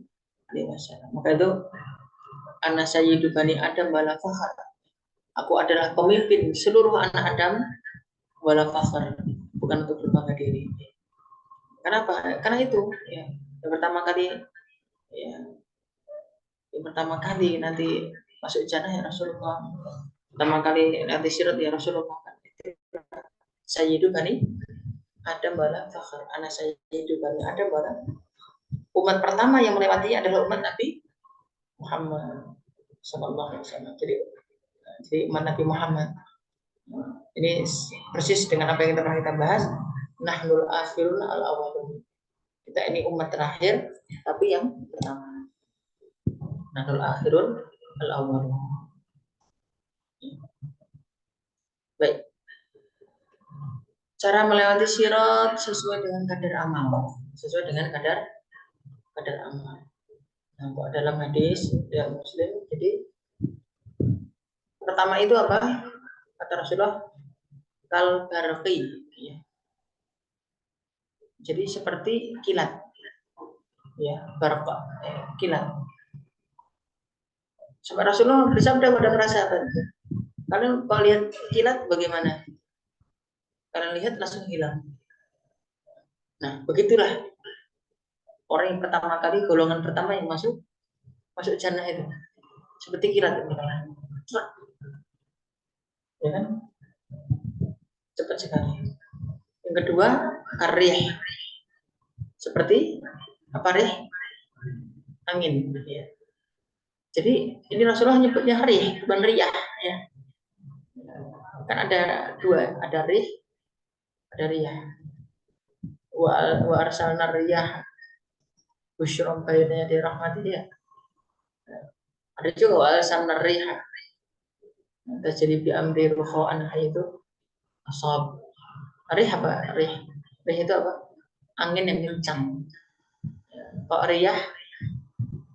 Alaihi Wasallam. Maka itu ana sayyidu bani Adam wala fakhr. Aku adalah pemimpin seluruh anak Adam wala fakhr, bukan untuk berbangga diri. Kenapa? Karena itu ya, yang pertama kali ya, yang pertama kali nanti masuk jannah ya Rasulullah. Pertama kali nanti sirat ya Rasulullah. Sayyidu bani Adam wala fakhr. Ana sayyidu bani Adam wala. Umat pertama yang melewatinya adalah umat Nabi Muhammad Sallallahu Alaihi Wasallam. Jadi umat Nabi Muhammad. Ini persis dengan apa yang kita bahas. Nahnul akhirun al awalun. Kita ini umat terakhir, tapi yang pertama. Nahnul akhirun al awalun. Baik. Cara melewati sirat sesuai dengan kadar amal. Sesuai dengan kadar amal. Nah, dalam hadis ya Muslim, jadi pertama itu apa? Kata Rasulullah, kal barqi, ya. Jadi seperti kilat, ya, barqa, ya, kilat. Sampai Rasulullah bersabda pada para sahabat, kalian kalau lihat kilat bagaimana? Kalian lihat langsung hilang. Nah, begitulah orang yang pertama kali, golongan pertama yang masuk jannah itu, seperti kilat, ya kan? Cepat sekali. Yang kedua, karih. Seperti apa rih? Angin. Ya. Jadi ini Rasulullah nyebutnya rih, bukan riyah. Ya. Kan ada dua, ada rih, ada riyah. Wa arsalna riyah busyron bayna di rahmati dia. Ada juga wa arsalna riyah. Jadi bi amri ruhan itu asab. Rih apa? Rih itu apa? Angin yang kencang. Kalau riyah,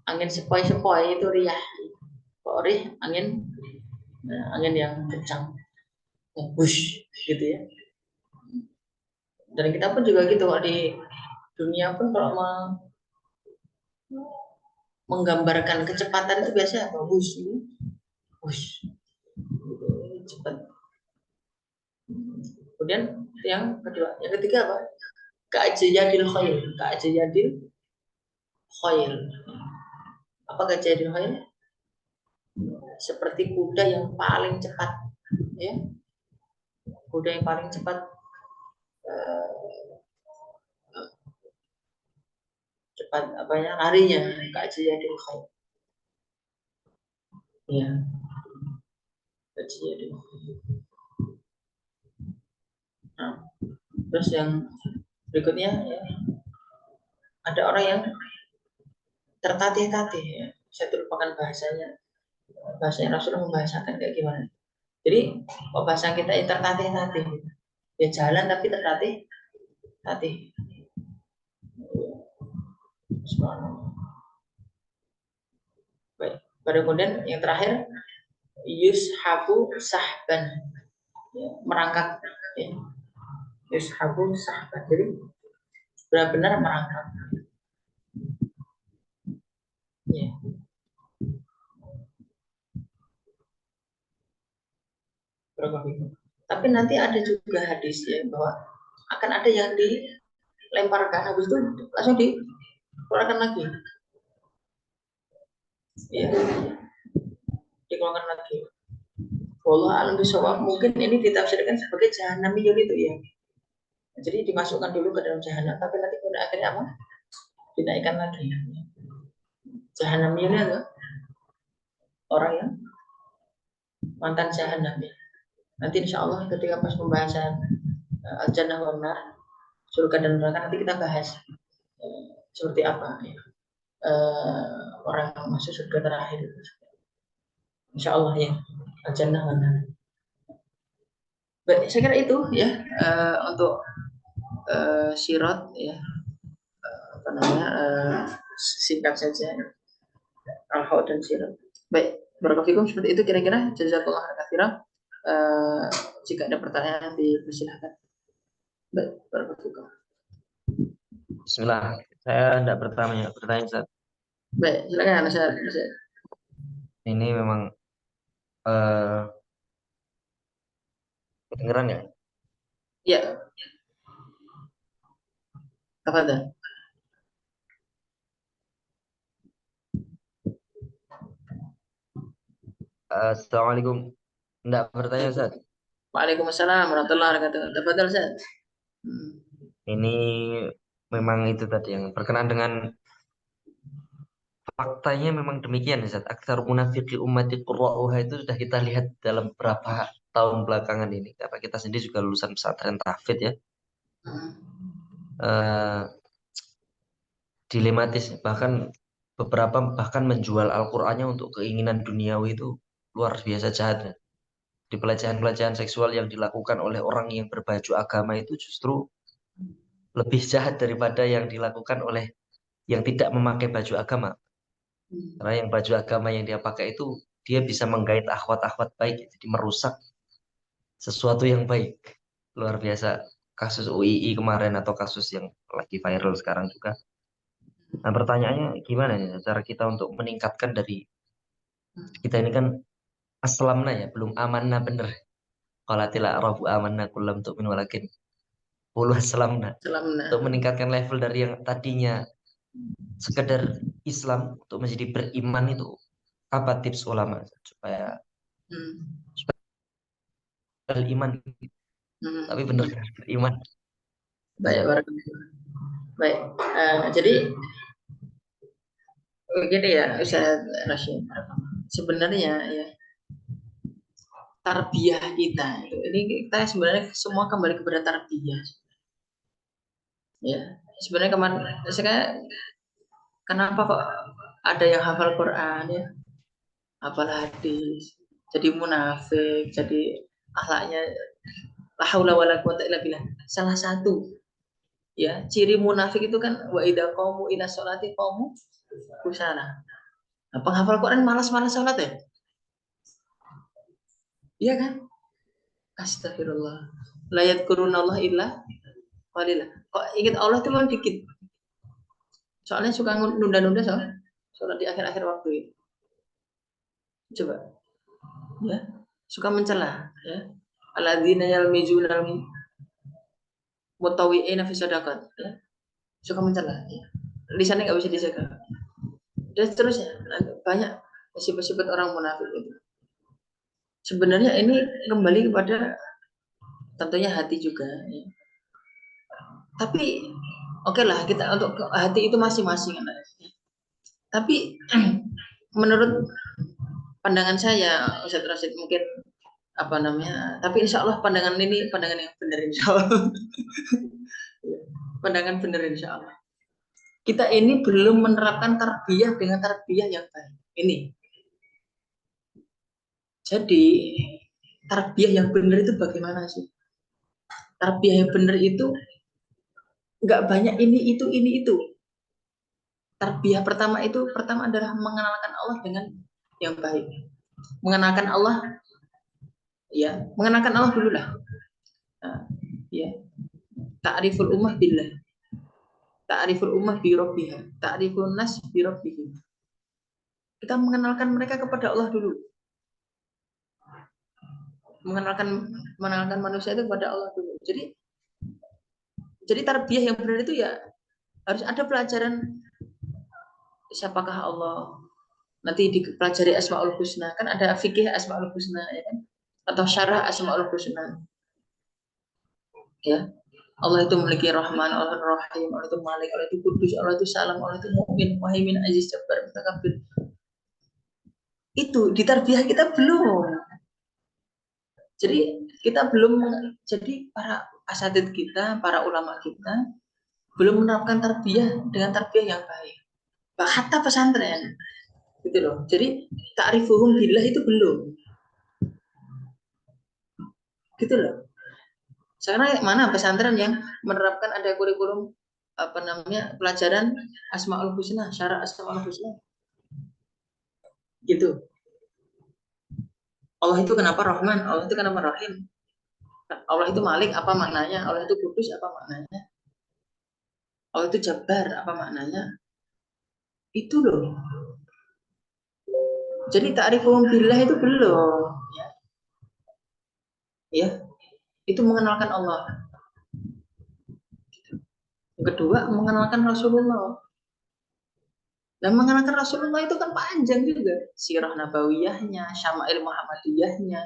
angin sepoi-sepoi itu riyah. Kalau rih, angin yang kencang, bush gitu ya. Dan kita pun juga gitu, kalau di dunia pun kalau menggambarkan kecepatan itu biasanya apa? Bush, cepat. Kemudian yang kedua, yang ketiga apa? Ka'ajiyadil khail, ka'ajiyadil khail. Apa ka'ajiyadil khail? Seperti kuda yang paling cepat, ya. Kuda yang paling cepat, apanya larinya, ka'ajiyadil khail. Ya. Ka'ajiyadil khail. Nah, terus yang berikutnya ya, ada orang yang tertatih-tatih ya. Saya lupakan bahasanya Rasulullah membahasakan kayak gimana. Jadi bahasa kita yang tertatih-tatih, ya jalan tapi tertatih-tatih. Baik. Pada kemudian yang terakhir yushabu sahban, ya, merangkak, ya. Yushabu sahban, jadi benar-benar merangkak. Ya. Tapi nanti ada juga hadis ya bahwa akan ada yang dilemparkan, habis itu langsung dikeluarkan lagi. Ya, dikeluarkan lagi. Wallahu a'lam bishawab, mungkin ini ditafsirkan sebagai jahanamiyun itu ya. Jadi dimasukkan dulu ke dalam jahanam, tapi nanti pada akhirnya apa? Dinaikkan lagi. Jahanamiyun itu orang yang mantan jahanam ya. Nanti insya Allah ketika pas pembahasan al-jannah wal nar, surga dan neraka, nanti kita bahas seperti apa ya. Orang yang masuk surga terakhir. Insya Allah ya, al-jannah wal nar. Baik, saya kira itu ya untuk sirat ya, apa namanya, singkat saja al-haud dan sirat. Baik, barakallahu seperti itu kira-kira. Jazakallahu khairan. Jika ada pertanyaan dipersilahkan. Baik, barakallahu. Bismillah, saya tidak bertanya Ustaz. Baik, silakan Ustaz. Ini memang kedengeran ya? Ya. Apa itu? Assalamualaikum. Tidak bertanya Ustaz. Waalaikumsalam warahmatullahi wabarakatuh. Tafadhal Ustaz. Ini memang itu tadi yang berkenaan dengan faktanya memang demikian Ustaz. Aktsar munafiqi ummati qurra'uha itu sudah kita lihat dalam beberapa tahun belakangan ini. Karena kita sendiri juga lulusan pesantren tahfidz ya. Dilematis, bahkan beberapa bahkan menjual Al-Qur'annya untuk keinginan duniawi itu luar biasa jahatnya. Di pelecehan-pelecehan seksual yang dilakukan oleh orang yang berbaju agama itu justru lebih jahat daripada yang dilakukan oleh yang tidak memakai baju agama. Karena yang baju agama yang dia pakai itu dia bisa menggait akhwat-akhwat baik, jadi merusak sesuatu yang baik. Luar biasa kasus UII kemarin atau kasus yang lagi viral sekarang juga. Nah, pertanyaannya gimana ya cara kita untuk meningkatkan dari kita ini kan aslamna ya, belum amanna bener. Qalatila arabu amanna kullam tu'min walakin qulu aslamna. Untuk meningkatkan level dari yang tadinya sekedar Islam untuk menjadi beriman itu apa tips ulama supaya beriman tapi benar beriman. Baik, baik. Jadi begini ya Ustaz Rashid. Sebenarnya ya tarbiyah kita ini kita sebenarnya semua kembali kepada tarbiyah. Ya, sebenarnya kemarin saya kenapa kok ada yang hafal Quran ya, hafal hadis, jadi munafik, jadi akhlaknya la haula wala quwata illa billah. Salah satu ya ciri munafik itu kan wa idza qamu ila sholati qamu kusala. Nah, penghafal Quran malas-malas sholat ya? Iya kan? Astagfirullah. La yadhkurunallah illa qalila. Kok ingat Allah itu memang dikit. Soalnya suka nunda-nunda sholat di akhir-akhir waktu itu. Coba. Ya, suka mencela ya. Alladzina yalmizunal mutawwi'ina fi shadaqat ya. Suka mencela ya. Lisannya enggak bisa dijaga. Dan seterusnya banyak sifat-sifat orang munafik itu. Sebenarnya ini kembali kepada tentunya hati juga ya. Tapi oke lah kita untuk hati itu masing-masing ya. Tapi menurut pandangan saya Ustaz Rashid mungkin apa namanya, tapi insya Allah pandangan ini pandangan yang benar insya Allah. Pandangan benar insya Allah. kita ini belum menerapkan tarbiyah dengan tarbiyah yang baik. Ini. Jadi tarbiyah yang benar itu bagaimana sih? Tarbiyah yang benar itu nggak banyak ini itu. Tarbiyah pertama adalah mengenalkan Allah dengan yang baik. Mengenalkan Allah, ya, mengenalkan Allah dulu lah. Nah, ya, ta'riful ummah billah, ta'riful ummah bi rabbiha, ta'rifun nas bi rabbihim. Kita mengenalkan mereka kepada Allah dulu. Mengenalkan manusia itu kepada Allah dulu. Jadi tarbiyah yang benar itu ya harus ada pelajaran siapakah Allah. Nanti dipelajari Asmaul Husna, kan ada fikih Asmaul Husna, ya kan? Atau syarah Asmaul Husna. Ya. Allah itu memiliki Rahman, Allah itu Rahim, Allah itu Malik, Allah itu Kudus, Allah itu Salam, Allah itu Mu'min, Muhaimin, Aziz, Jabbar, Mutakabbir. Itu di tarbiyah kita belum. Jadi kita belum, jadi para asatid kita, para ulama kita belum menerapkan tarbiyah dengan tarbiyah yang baik. Hatta pesantren, gitu loh. Jadi ta'rifuhum billah itu belum, gitu loh. Sekarang mana pesantren yang menerapkan ada kurikulum pelajaran Asmaul Husna, syarah Asmaul Husna, gitu. Allah itu kenapa Rahman, Allah itu kenapa Rahim, Allah itu Malik apa maknanya, Allah itu Kudus apa maknanya, Allah itu Jabbar apa maknanya, itu loh. Jadi ta'rifuhum billah itu belum, ya, itu mengenalkan Allah. Yang kedua, mengenalkan Rasulullah. Dan mengenalkan Rasulullah itu kan panjang juga, sirah nabawiyahnya, syama'il Muhammadiyahnya,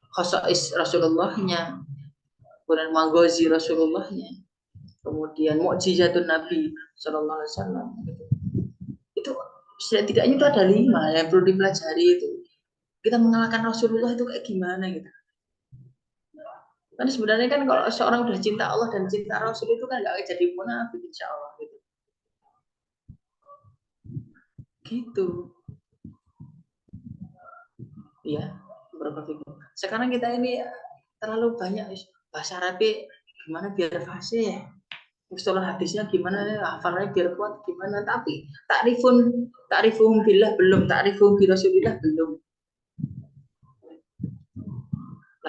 khosais Rasulullahnya, kemudian maghazi Rasulullahnya, kemudian mukjizatun Nabi Sallallahu Alaihi Wasallam. Itu setidaknya itu ada 5 yang perlu dipelajari itu. Kita mengenalkan Rasulullah itu kayak gimana gitu. Kan sebenarnya kan kalau seorang udah cinta Allah dan cinta Rasul itu kan nggak jadi munafik insya Allah gitu. Gitu. Ya, sekarang kita ini terlalu banyak bahasa Arab gimana biar fasih, mustalah hadisnya gimana, hafalnya biar kuat gimana, tapi ta'rifum billah belum, ta'rifum bi Rasulillah belum.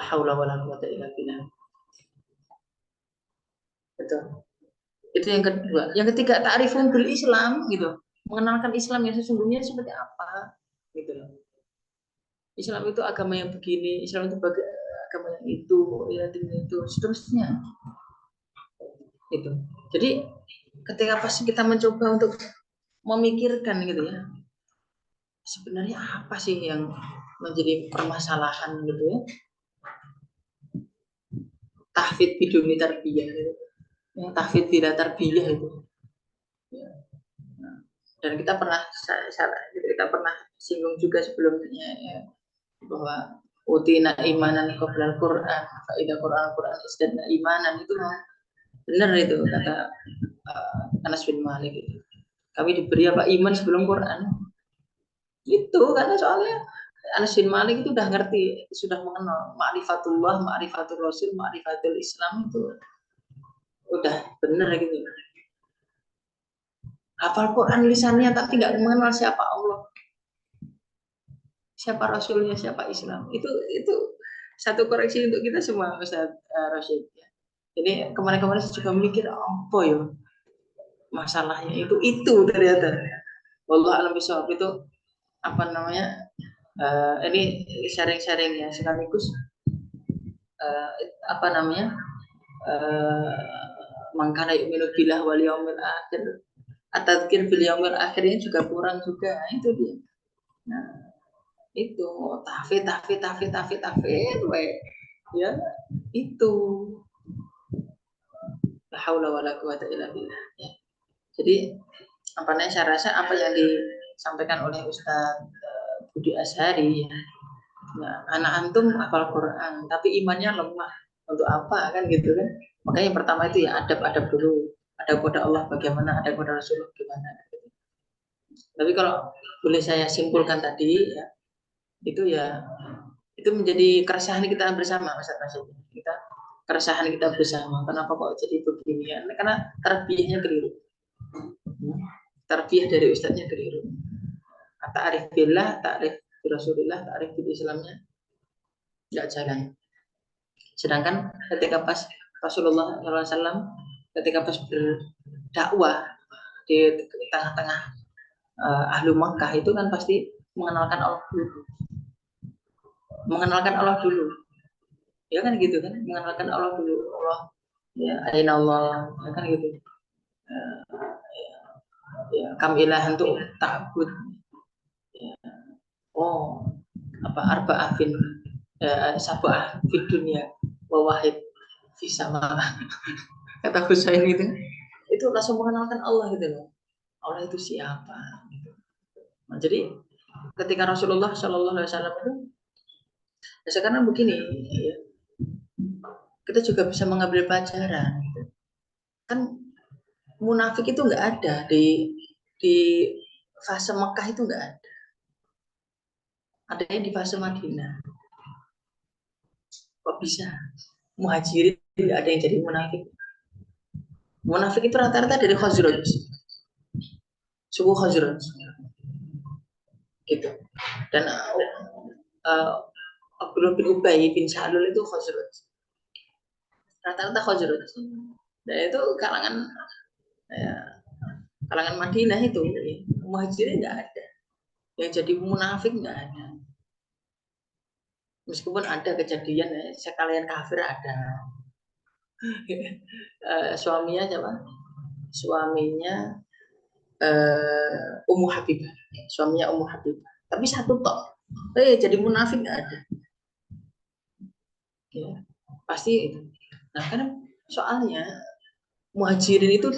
La haula wala quwata illa billah. Betul. Itu yang kedua. Yang ketiga, ta'rifum bil Islam gitu. Mengenalkan Islam yang sesungguhnya seperti apa gitu loh. Islam itu agama yang begini, Islam itu agama yang itu, ya itu seterusnya. Gitu. Jadi ketika pas kita mencoba untuk memikirkan gitu ya, sebenarnya apa sih yang menjadi permasalahan gitu ya? Tahfidz biduni tarbiyah gitu. Ya, tahfidz bila tarbiyah itu. Ya. Nah, dan kita pernah singgung juga sebelumnya ya, bahwa utina imanan qoblal Quran, faida Quran istadna imanan, itu benar itu kata Anas bin Malik itu. Kami diberi apa iman sebelum Quran. Itu karena soalnya Anas bin Malik itu udah ngerti, sudah mengenal ma'rifatullah, ma'rifatul Rasul, ma'rifatul Islam itu udah bener gitu. Hafal Quran lisannya tapi nggak mengenal siapa Allah, siapa Rasulnya, siapa Islam. Itu satu koreksi untuk kita semua, Ustaz Rashid. Jadi kemarin-kemarin saya juga mikir apa ya masalahnya itu ternyata. Wallahu a'lam bishawab. Itu apa namanya? Ini sharing-sharing ya sekaligus apa namanya? Mangkana yu'minu billah wal yaumil akhir. At-tadzkir bil yaumil akhirnya juga kurang juga. Nah, itu dia. Nah, itu tahfidz ya itu la haula wala quwata illa billah ya. Jadi apa namanya, saya rasa apa yang disampaikan oleh Ustaz Budi Azhari ya, anak antum hafal Quran tapi imannya lemah, untuk apa kan gitu kan. Makanya yang pertama itu ya adab dulu, ada kepada Allah bagaimana, ada kepada Rasulullah bagaimana. Tapi kalau boleh saya simpulkan tadi ya, itu menjadi keresahan kita bersama, Mas. Kita keresahan kita bersama. Kenapa kok jadi begini ya? Karena tarbiyahnya keliru. Tarbiyah dari ustadznya keliru. Ta'rif billah, ta'rif Rasulullah, ta'rif bil Islamnya nggak jalan. Sedangkan ketika pas Rasulullah SAW ketika pas berdakwah di tengah-tengah ahlu Makkah itu kan pasti mengenalkan Allah dulu. Mengenalkan Allah dulu. Ya kan gitu kan, mengenalkan Allah dulu. Allah ya aina Allah, ya kan gitu. Ya kam ilahan tuh ta'bud. Ya. Oh, apa arba'ah fin sab'ah fid dunya wa wahid fi sama. Kata Husain itu langsung mengenalkan Allah gitu loh. Allah itu siapa gitu. Nah, jadi ketika Rasulullah Shallallahu Alaihi Wasallam itu ya sekarang begini ya, kita juga bisa mengambil pelajaran gitu. Kan munafik itu nggak ada di fase Mekah, itu nggak ada. Adanya di fase Madinah. Kok bisa? Muhajirin tidak ada yang jadi munafik. Munafik itu rata-rata dari Khazraj, suku Khazraj, gitu. Dan Abdullah bin Ubay bin Salul itu Khazraj, rata-rata Khazraj. Dan itu kalangan Madinah itu, Muhajirin nggak ada. Yang jadi munafik nggak ada. Meskipun ada kejadian ya, sekalian kafir ada. Suaminya siapa? Suaminya Ummu Habibah. Suaminya Ummu Habibah. Tapi satu tok. Jadi munafik nggak ada. Ya, pasti itu. Nah, karena soalnya Muhajirin itu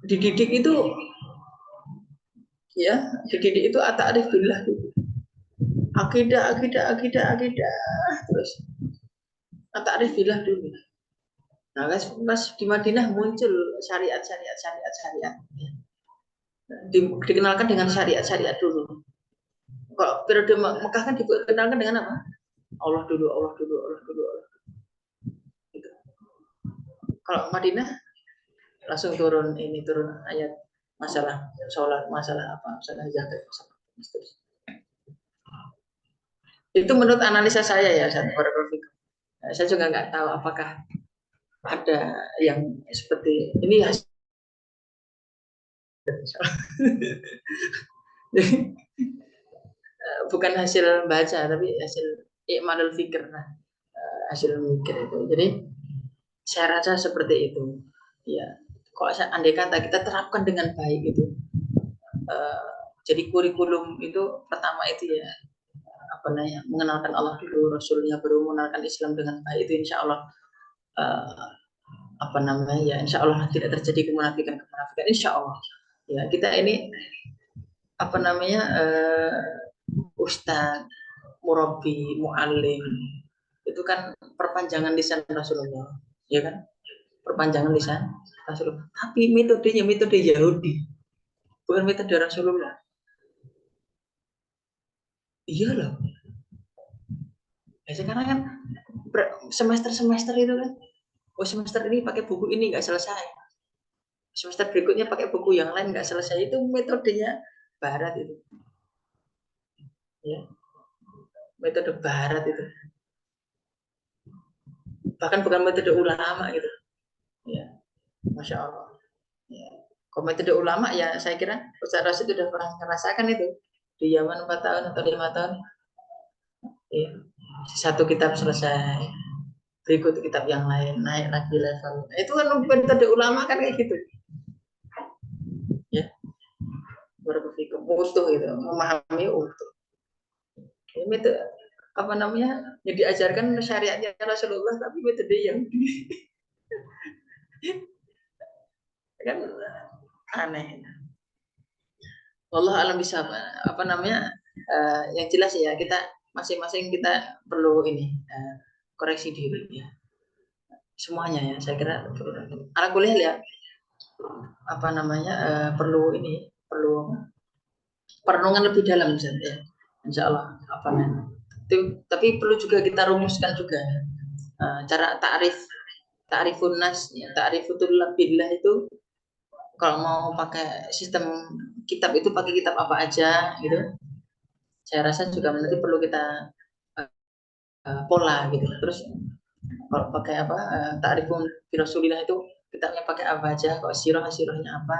dididik itu ya, dididik itu at-ta'rif billah dulu. Akidah terus at-ta'rif billah dulu. Nah, pas di Madinah muncul syariat. Dikenalkan dengan syariat dulu. Kalau periode Mekah kan dikenalkan dengan apa? Allah dulu. Gitu. Kalau Madinah langsung turun ayat masalah sholat, masalah apa, masalah zakat, itu menurut analisa saya ya, saya juga nggak tahu apakah ada yang seperti ini hasil bukan hasil baca tapi hasil i'malul fikr, hasil mikir itu. Jadi saya rasa seperti itu ya. Kalau andai kata kita terapkan dengan baik itu, jadi kurikulum itu pertama itu ya mengenalkan Allah dulu, Rasulnya, baru mengenalkan Islam dengan baik, itu insya Allah insya Allah tidak terjadi kemunafikan, insya Allah ya. Kita ini ustadz, murabbi, muallim itu kan perpanjangan lisan Rasulullah, ya kan, perpanjangan lisan Rasulullah. Tapi metodenya metode Yahudi, bukan metode Rasulullah. Iya loh. Sekarang kan semester itu kan, semester ini pakai buku ini nggak selesai, semester berikutnya pakai buku yang lain nggak selesai. Itu metodenya Barat itu, ya, metode Barat itu. Bahkan bukan metode ulama gitu, ya, masya Allah. Ya. Kalau metode ulama ya saya kira Ustaz Rasid sudah pernah merasakan itu di Yaman 4 tahun atau 5 tahun. Ya. Satu kitab selesai, berikut kitab yang lain, naik lagi level. Itu kan metode ulama kan kayak gitu. Ya. Berpikir utuh gitu, memahami utuh. Ini metode yang diajarkan syariatnya Rasulullah tapi metode yang kan aneh. Wallah alam bisa yang jelas ya, kita masing-masing kita perlu koreksi diri ya. semuanya ya. Saya kira anak kuliah ya apa namanya perlu perenungan lebih dalam ya. Insya Allah apa namanya. Tapi perlu juga kita rumuskan juga cara ta'rifun nas ya, ta'rifutul billah itu kalau mau pakai sistem kitab itu pakai kitab apa aja gitu. Saya rasa juga nanti perlu kita pola gitu. Terus kalau pakai apa ta'rifun bi Rasulillah itu kitabnya pakai apa aja, kalau sirahnya apa,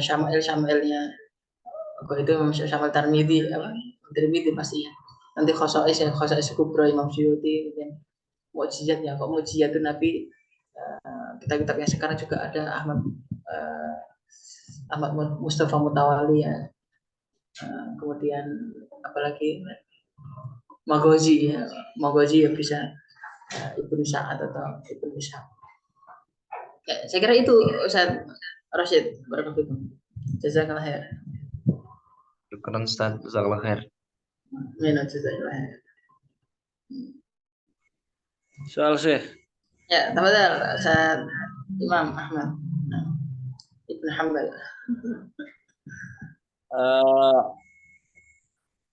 syama'ilnya kok itu Syamil Tirmidzi apa Tirmidzi pasti ya. Nanti khosais kubra Imam Suyuti gitu. Mukjizat ya, kok mukjizat itu Nabi kitab-kitab yang sekarang juga ada Ahmad Mustafa Mutawali ya. Kemudian apalagi Maghazi ya bisa Ibnu Sa'ad atau Ibnu Ishaq. Ya, saya kira itu Ustaz Rashid barakallahu. Jazakallah khair. Syukran Ustaz, jazakallah khair. Jazakallah khair. Soal Syekh. Ya, tafadhal Ustaz Imam Ahmad Ibn Hanbal.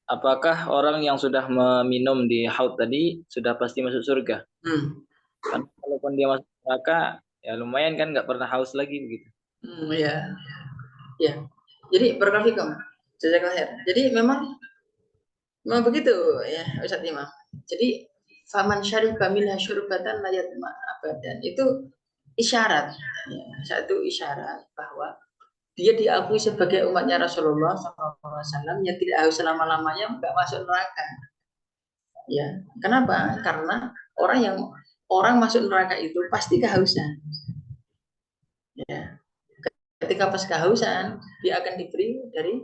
Apakah orang yang sudah meminum di haud tadi sudah pasti masuk surga? Kan kalaupun dia masuk neraka, ya lumayan kan nggak pernah haus lagi begitu. Ya. Jadi barakallahu jazakallah khair. Jadi memang begitu ya Ustaz Imam. Jadi faman syariba minha syurbatan la yatma abadan itu isyarat ya, satu isyarat bahwa dia diakui sebagai umatnya Rasulullah SAW yang tidak haus selama-lamanya nggak masuk neraka. Ya, kenapa? Karena orang masuk neraka itu pasti kehausan. Ya, ketika pas kehausan dia akan diberi dari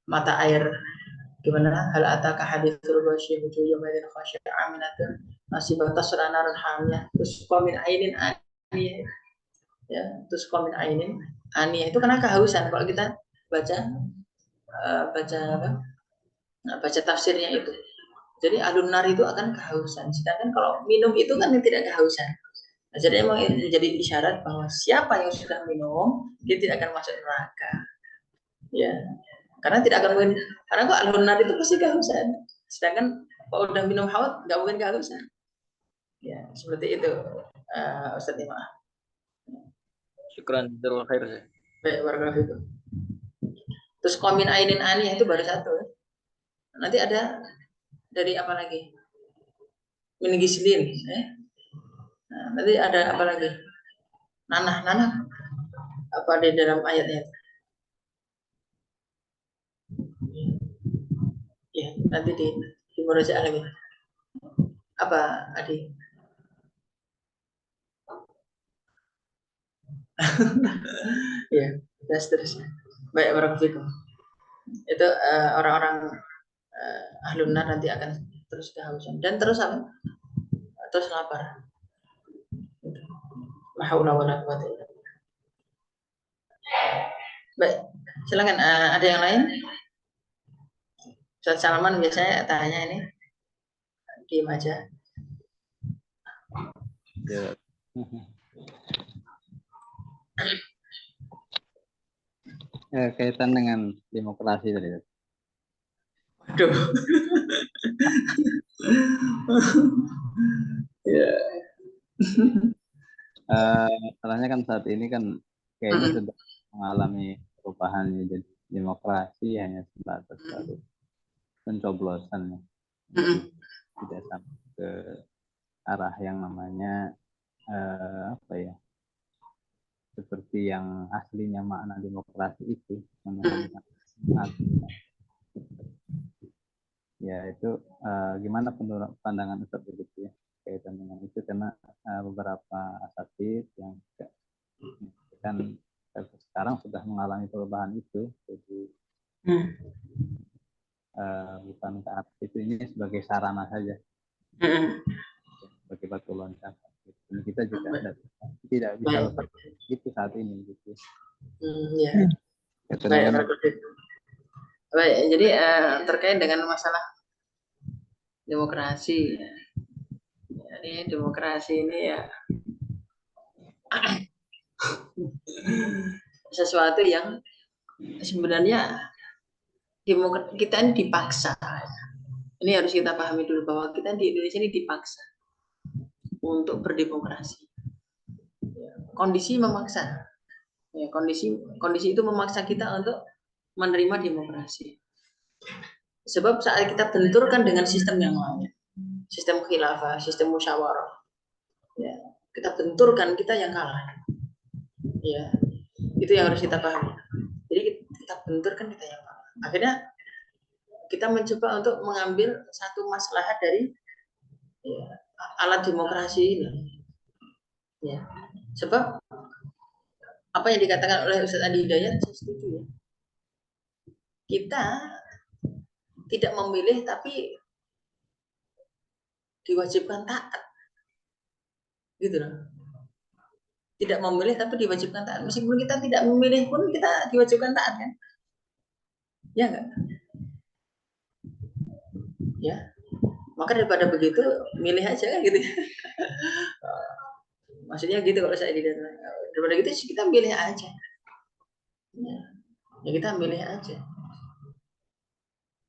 mata air. Gimana hal ataka haditsul ghasyiyah yawmaidin khashi'ah aminatun nasibah tasra narun hamiyah terus qamin ainin aniyah ya terus qamin ainin aniyah itu karena kehausan. Kalau kita baca tafsirnya itu jadi ahlun nar itu akan kehausan, sedangkan kalau minum itu kan tidak kehausan. Nah, jadi emang menjadi isyarat bahwa siapa yang sudah minum dia tidak akan masuk neraka ya. Karena tidak akan mungkin, karena kok al-hunar itu pasti kehausan. Sedangkan kalau udah minum haud nggak mungkin kehausan. Ya seperti itu, Ustaz Imam. Syukran jazakallahu khair. Baik, barakallahu itu. Terus qamin ainin aniyah itu baru satu. Nanti ada dari apa lagi? Min gislin. Nah, nanti ada apa lagi? Nanah. Apa di dalam ayatnya? Ya, nanti di murojaah lagi. Apa, Adi? Ya, dan seterusnya. Baik, barakallahu. Itu orang-orang ahlun nar nanti akan terus kehausan dan terus apa? Terus lapar. La haula wala quwwata illa billah. Baik, silakan ada yang lain? Ustaz Salman biasanya tanya ini. Diam aja. Ya. Kaitan dengan demokrasi tadi. Aduh. Ya. Masalahnya kan saat ini kan kayaknya sudah mengalami perubahan jadi demokrasi hanya sebatas baru pencoblosan, tidak sampai ke arah yang namanya seperti yang aslinya makna demokrasi itu. Ya itu gimana pandangan Ustaz begitu ya kaitan dengan itu, karena beberapa asatid yang kan sekarang sudah mengalami perubahan itu, jadi bukan ke atas itu, ini sebagai sarana saja, sebagai batu loncatan. Dan kita juga tidak bisa lepas itu saat ini gitu. Ya. Baik, jadi terkait dengan masalah demokrasi. Ini demokrasi ini ya sesuatu yang sebenarnya kita ini dipaksa. Ini harus kita pahami dulu bahwa kita di Indonesia ini dipaksa untuk berdemokrasi. Kondisi memaksa. Ya, kondisi itu memaksa kita untuk menerima demokrasi. Sebab saat kita benturkan dengan sistem yang lain, sistem khilafah, sistem musyawarah, ya, kita benturkan, kita yang kalah. Ya, itu yang harus kita pahami. Jadi kita benturkan, kita yang kalah. Akhirnya kita mencoba untuk mengambil satu maslahat dari ya, alat demokrasi ini. Ya, sebab apa yang dikatakan oleh Ustaz Adi Hidayat, saya setuju ya. Kita tidak memilih tapi diwajibkan taat, gitu loh. Tidak memilih tapi diwajibkan taat. Meskipun kita tidak memilih pun kita diwajibkan taat kan? Ya enggak? Ya. Maka daripada begitu, milih aja kan gitu. Maksudnya gitu kalau saya di daripada gitu kita milih aja. Ya kita milih aja.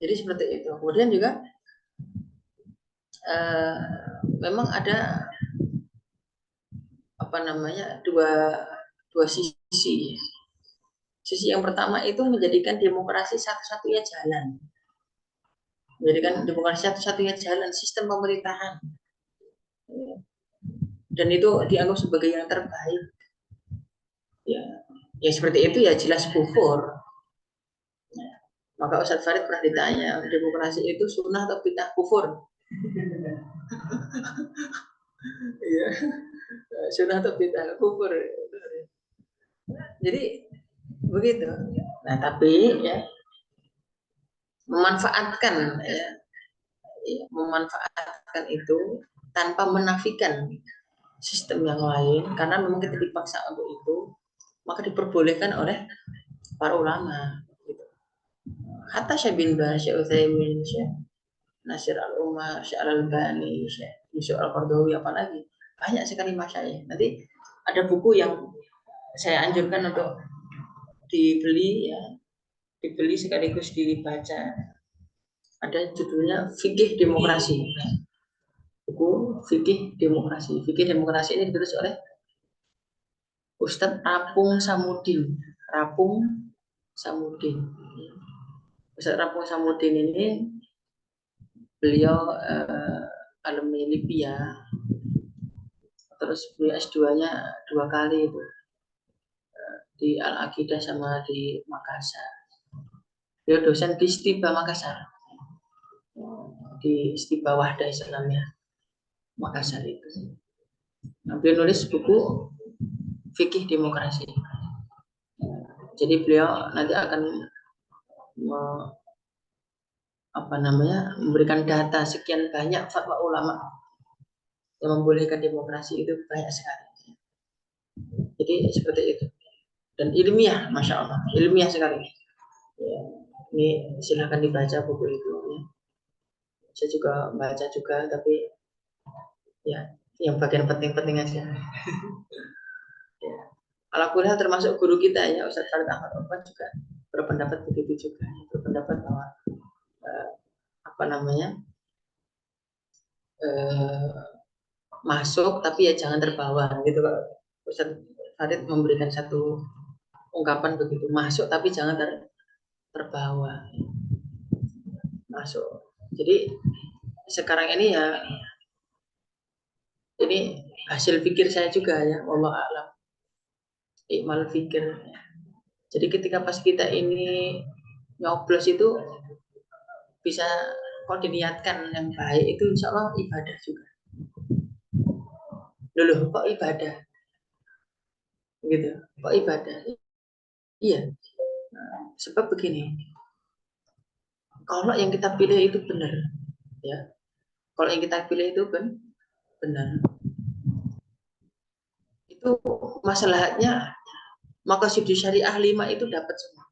Jadi seperti itu. Kemudian juga memang ada apa namanya dua sisi. Sisi yang pertama itu menjadikan demokrasi satu-satunya jalan. Menjadikan demokrasi satu-satunya jalan sistem pemerintahan. Dan itu dianggap sebagai yang terbaik. Ya seperti itu ya jelas kufur. Maka Ustadz Farid pernah ditanya, demokrasi itu sunnah atau bid'ah? Kufur. Iya. Sunnah atau bid'ah? Kufur. Jadi begitu. Nah, tapi ya memanfaatkan itu tanpa menafikan sistem yang lain, karena memang kita dipaksa untuk itu, maka diperbolehkan oleh para ulama. Hatta Syekh bin Baz, Syekh Utsaimin, Syekh Nasir Al-Umar, Syekh Al-Albani, Syekh Yusuf Al-Qardawi, apalagi banyak sekali masyayikh. Nanti ada buku yang saya anjurkan untuk dibeli ya, dibeli sekaligus dibaca. Ada judulnya Fikih Demokrasi. Buku Fikih Demokrasi. Fikih Demokrasi ini ditulis oleh Ustadz Rapung Samudin. Ustadz Rapung Samudin ini beliau alumni Libya. Terus beliau S2-nya 2 kali itu. Di Al-Aqidah sama di Makassar. Beliau dosen di Stiba Makassar. Di Stiba Wahdah Islamiyah Makassar itu. Nah, beliau nulis buku Fikih Demokrasi. Jadi beliau nanti akan memberikan data sekian banyak fatwa ulama yang membolehkan demokrasi, itu banyak sekali. Jadi seperti itu. Dan ilmiah, masya Allah, ilmiah sekali. Ya, ini silahkan dibaca buku itu. Ya. Saya juga baca juga, tapi ya yang bagian penting-penting aja. Ya. Alhamdulillah termasuk guru kita ya Ustadz Farid Ahmad Obat juga berpendapat begitu juga, berpendapat bahwa masuk tapi ya jangan terbawa gitu. Kalau Ustadz Farid memberikan satu ungkapan begitu, masuk tapi jangan terbawa, masuk. Jadi sekarang ini ya ini hasil pikir saya juga ya, wallahu a'lam. Ikmal fikir. Jadi ketika pas kita ini nyoblos itu bisa kalau diniatkan yang baik itu insya Allah ibadah juga. Loh kok ibadah? Gitu. Kok ibadah? Iya. Nah, sebab begini. Kalau yang kita pilih itu benar, ya. Kalau yang kita pilih itu benar. Itu masalahnya maqasid syariah 5 itu dapat semua.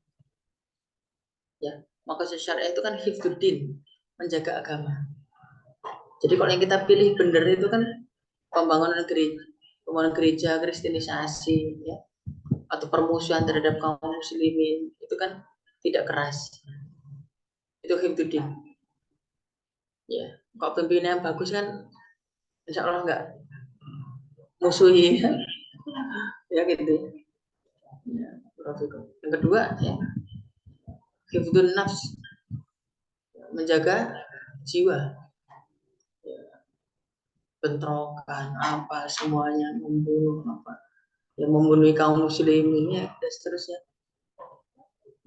Ya, maqasid syariah itu kan hifdzuddin, menjaga agama. Jadi kalau yang kita pilih benar itu kan pembangunan gereja, kristenisasi, ya, atau permusuhan terhadap kaum muslimin, itu kan tidak keras. Itu hifdzuddin. Ya, kalau pimpinan yang bagus kan, insya Allah nggak musuhi, ya gitu. Ya, yang kedua, ya, hifdzun nafs, menjaga jiwa. Bentrokan apa semuanya, membunuh apa, yang membunuh kaum muslimin, ya, dan seterusnya,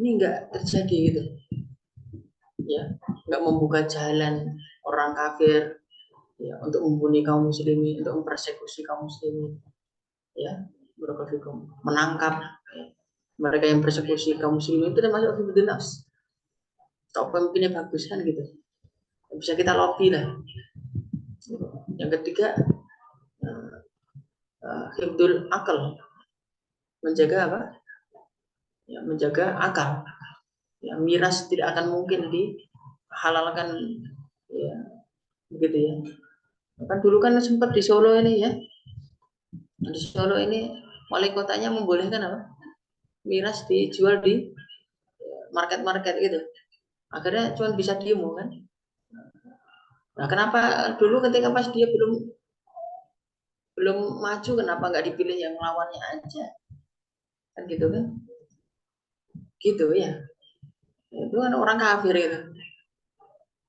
ini enggak terjadi gitu, ya, enggak membuka jalan orang kafir, ya, untuk membunuh kaum muslimin, untuk mempersekusi kaum muslimin, ya, menangkap, ya, mereka yang persekusi kaum muslimin itu termasuk hifdzun nafs. Kalau pemimpinnya bagus kan gitu, bisa kita lobby lah. Yang ketiga, hifdzul akal, menjaga apa? Ya, menjaga akal. Ya, miras tidak akan mungkin dihalalkan, ya, begitu ya. Kan dulu kan sempat di Solo ini, ya, di Solo ini wali kotanya membolehkan apa? Miras dijual di market-market gitu. Akhirnya cuma bisa demo kan. Nah, kenapa dulu ketika pas dia belum maju, kenapa nggak dipilih yang lawannya aja? Kan gitu kan? Gitu ya. Itu kan orang kafir itu.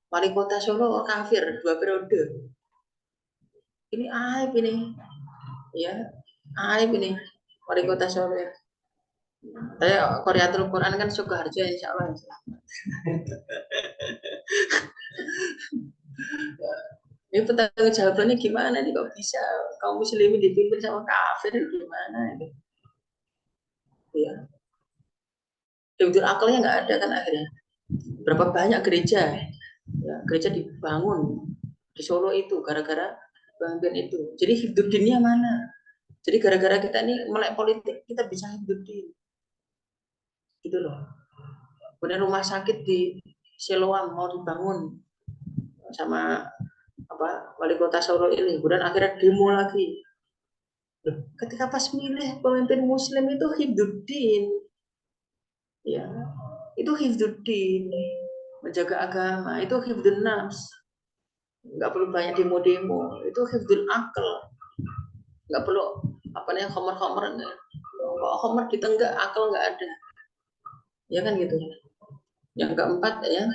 Wali kota Solo kafir 2 periode. Ini aib ini. Ya, aib ini wali kota Solo ya. Saya Qoriatul Quran kan Sukoharjo, insya Allah. Ini pertanggung jawabannya gimana nih, kok bisa kaum muslimin dipimpin sama kafir, gimana itu? Ya, hifdzul akalnya nggak ada kan akhirnya. Berapa banyak gereja, ya, gereja dibangun di Solo itu gara-gara pemimpin itu. Jadi hifdzuddinnya mana? Jadi gara-gara kita ini melek politik, kita bisa hifdzuddin, gitu loh. Kemudian rumah sakit di Siloam mau dibangun sama apa wali kota Solo ini, kemudian akhirnya demo lagi. Ketika pas milih pemimpin muslim itu hifdzuddin, ya, itu hifdzuddin, menjaga agama, itu hifdzun nafs, nggak perlu banyak demo-demo, itu hifdzul akal, nggak perlu apa namanya homer-homer, kok homer ditenggak, akal nggak ada, ya kan gitu. Yang keempat, ya,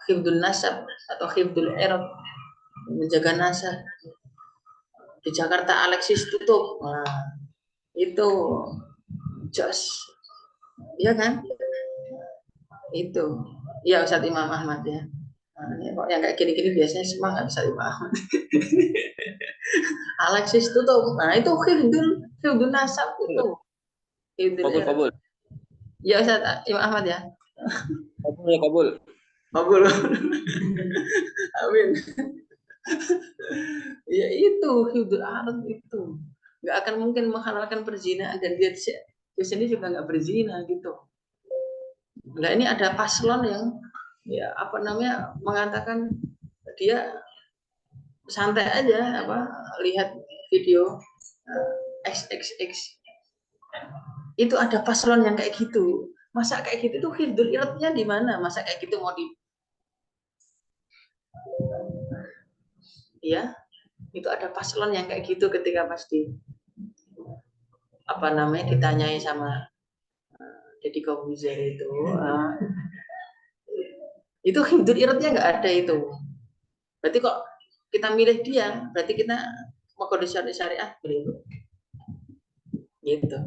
hifdzun nasab atau hifdzul irad, menjaga nasab. Di Jakarta Alexis tutup, nah, itu jos, ya kan, itu ya Ustadz Imam Ahmad ya. Nah, ini kok yang kayak gini-gini biasanya semangat Ustadz Imam Ahmad. Alexis tutup, nah itu hifdzul nasab itu. Kabul. Ya Ustadz Imam Ahmad ya. Kabul. Amin. Ya itu hifdzul arad itu. Nggak akan mungkin menghalalkan perzinahan dan dia sendiri juga nggak berzina gitu. Nah ini ada paslon yang, ya, apa namanya, mengatakan dia santai aja apa lihat video XXX. Itu ada paslon yang kayak gitu. Masa kayak gitu tuh hifdzul iradnya di mana? Masa kayak gitu mau ya, itu ada paslon yang kayak gitu ketika pasti apa namanya ditanyai sama Deddy Corbuzier itu hifdzul iradnya nggak ada itu. Berarti kok kita milih dia, berarti kita mau kondisi syariah beliau gitu,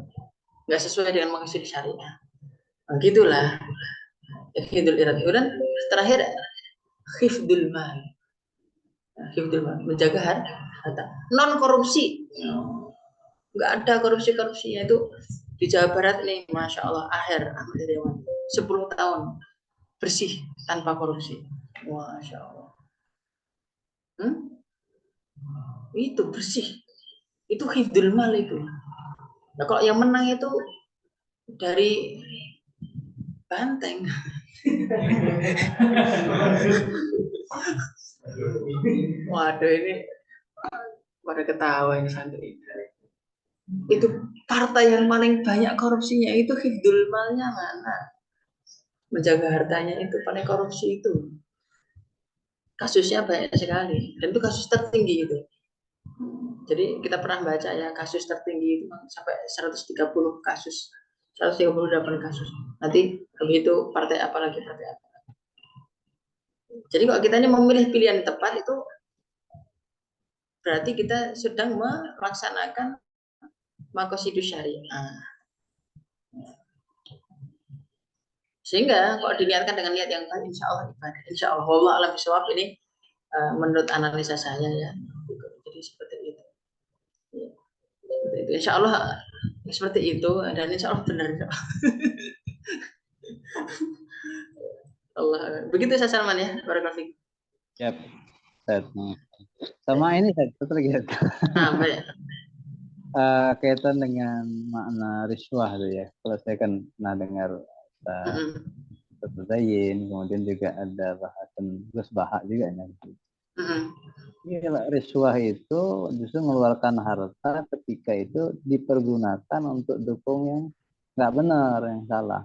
nggak sesuai dengan maksud syariah. Nah, gitulah hifdzul irad. Kemudian terakhir hifdzul mal, menjaga harta, non korupsi, nggak ada korupsinya itu di Jawa Barat nih, masya Allah, akhir Ahmad Heriawan 10 tahun bersih tanpa korupsi, masya Allah. Itu bersih, itu hifdzul mal itu. Nah kalau yang menang itu dari Banteng. Waduh, ini pada ketawa ini santri. Itu partai yang paling banyak korupsinya itu hifdzul malnya mana? Menjaga hartanya itu paling korupsi itu. Kasusnya banyak sekali dan itu kasus tertinggi itu. Jadi kita pernah baca ya kasus tertinggi itu sampai 130 kasus. 138 kasus. Nanti begitu partai apa lagi partai apa. Jadi kalau kita ini memilih pilihan yang tepat itu berarti kita sedang melaksanakan makosidus syariah. Sehingga kalau diniatkan dengan niat yang baik, insya Allah ibadah. Insya Allah, Allah alam bisawab ini menurut analisa saya ya. Jadi seperti itu. Ya, seperti itu. Insya Allah seperti itu dan insya Allah benar. Allah. Begitu saya Salman ya, barakallahu. Yap. Sama ini satu lagi. Baik. Kaitan dengan makna riswah tuh ya. Kalau saya kan pernah dengar Zain, kemudian juga ada bahasan Gus Bahak juga nanti. Iya, riswah itu justru mengeluarkan harta ketika itu dipergunakan untuk dukung yang nggak benar, yang salah.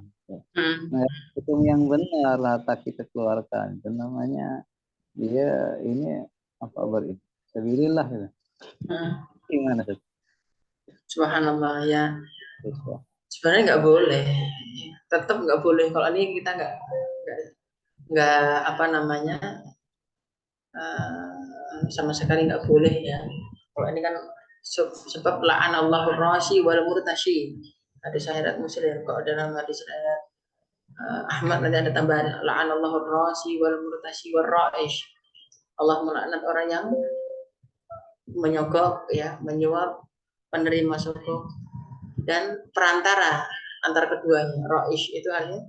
Nah, dukung yang benar harta kita keluarkan, itu namanya dia ini apa berisabilillah gitu. Gimana sih? Subhanallah ya. Sebenarnya nggak boleh, tetap nggak boleh. Kalau ini kita nggak apa namanya sama sekali nggak boleh ya. Kalau ini kan sebab la'anallahu rashi wal murtashi. Hadis sahih Muslim. Kalau dalam hadis Ahmad nanti ada tambahan la'anallahu rashi wal murtashi wal ra'ish. Allah melaknat orang yang menyogok ya, menyuap penerima sogok dan perantara antar keduanya. Ra'ish itu artinya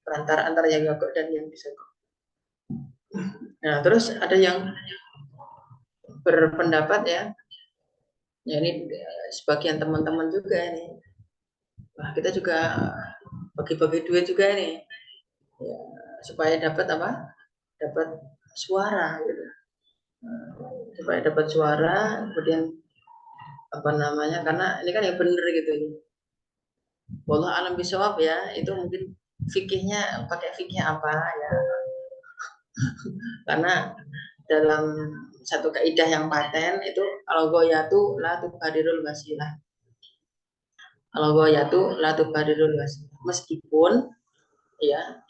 perantara antara yang nyogok dan yang disogok. Nah, terus ada yang berpendapat ya ini sebagian teman-teman juga ini, wah kita juga bagi-bagi duit juga ini ya, supaya dapat apa? Dapat suara gitu. Supaya dapat suara, kemudian apa namanya? Karena ini kan yang benar gitu ya. Wallah alam bisawab ya, itu mungkin fikihnya pakai fikih apa ya? Karena dalam satu kaidah yang paten itu al-ghayatu la tubarirul wasilah. Al-ghayatu la tubarirul wasilah. Meskipun ya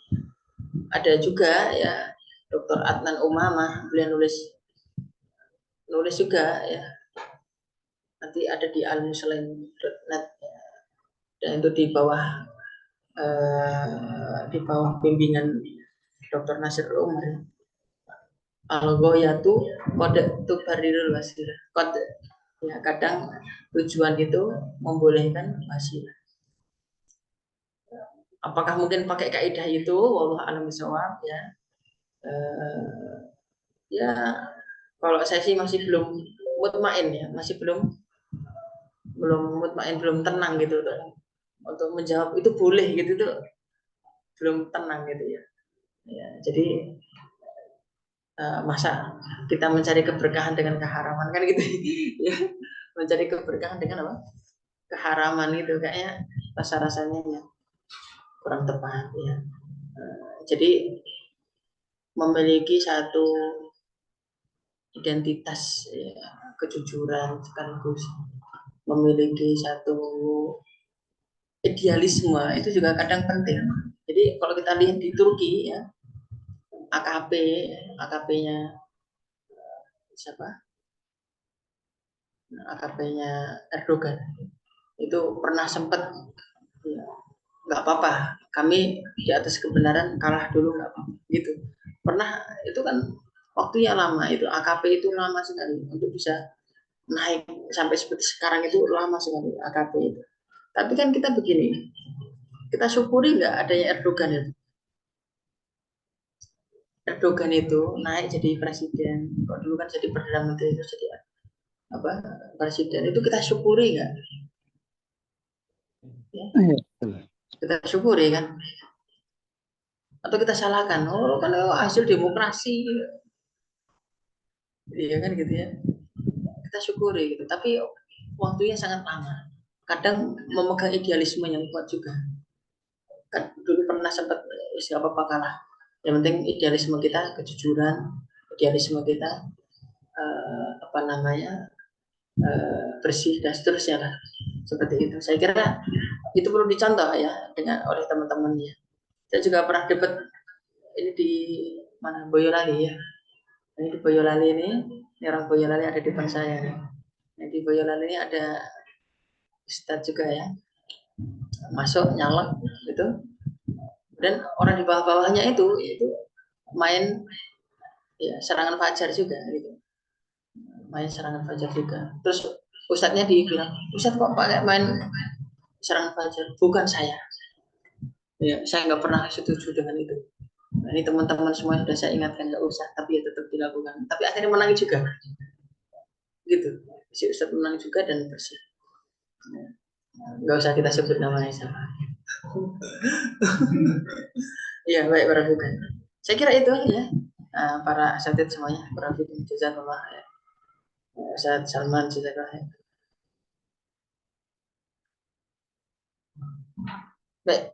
ada juga ya Dr. Adnan Umamah beliau nulis juga ya. Nanti ada di almuslim.net ya. Dan itu di bawah bimbingan Dr. Nasir Umar. Al-ghayatu qad tubarirul wasilah. Qad ya kadang tujuan itu membolehkan wasilah. Apakah mungkin pakai kaidah itu? Wallahu a'lam bishawab ya. Ya kalau saya sih masih belum mutmain ya, masih belum mutmain, belum tenang gitu untuk menjawab itu boleh gitu tuh belum tenang gitu ya. Ya jadi masa kita mencari keberkahan dengan keharaman kan gitu ya, mencari keberkahan dengan apa keharaman itu kayaknya rasanya ya kurang tepat ya. Jadi memiliki satu identitas ya, kejujuran sekaligus memiliki satu idealisme itu juga kadang penting. Jadi kalau kita lihat di Turki ya AKP-nya siapa? AKP-nya Erdogan itu pernah sempat ya, nggak apa-apa, kami di atas kebenaran kalah dulu nggak apa-apa gitu. Pernah itu kan waktunya lama itu AKP itu lama sekali untuk bisa naik sampai seperti sekarang itu lama sekali AKP itu. Tapi kan kita begini, kita syukuri nggak adanya Erdogan itu. Erdogan itu naik jadi presiden, kalau dulu kan jadi perdana menteri itu jadi apa presiden itu kita syukuri nggak? Ya. Kita syukuri kan? Atau kita salahkan? Oh kan hasil demokrasi. Iya kan gitu ya. Kita syukuri gitu. Tapi waktunya sangat lama. Kadang memegang idealisme yang kuat juga. Kan dulu pernah sempat siapa apa kalah. Yang penting idealisme kita, kejujuran, idealisme kita apa namanya bersih dan seterusnya lah. Seperti itu. Saya kira itu perlu dicontoh ya dengan oleh teman-temannya. Saya juga pernah debat ini di mana Boyolali ya. Ini di Boyolali ini orang Boyolali ada di depan saya nih. Nah, di Boyolali ini ada Ustadz juga ya, masuk nyalek gitu. Dan orang di bawah-bawahnya itu main ya serangan fajar juga gitu. Main serangan fajar juga. Terus Ustadznya dibilang, Ustadz kok pakai main serangan fajar? Bukan saya. Ya, saya nggak pernah setuju dengan itu. Nah, ini teman-teman semua sudah saya ingatkan nggak usah, tapi ya tetap dilakukan. Tapi akhirnya menang juga, gitu. Si Ustadz menang juga dan bersih. Nggak usah kita sebut namanya siapa. Iya baik para fiqh. Saya kira itu ya para asatid semuanya, para fiqh jazakallah ya. Ustaz Salman jazakallah. Baik,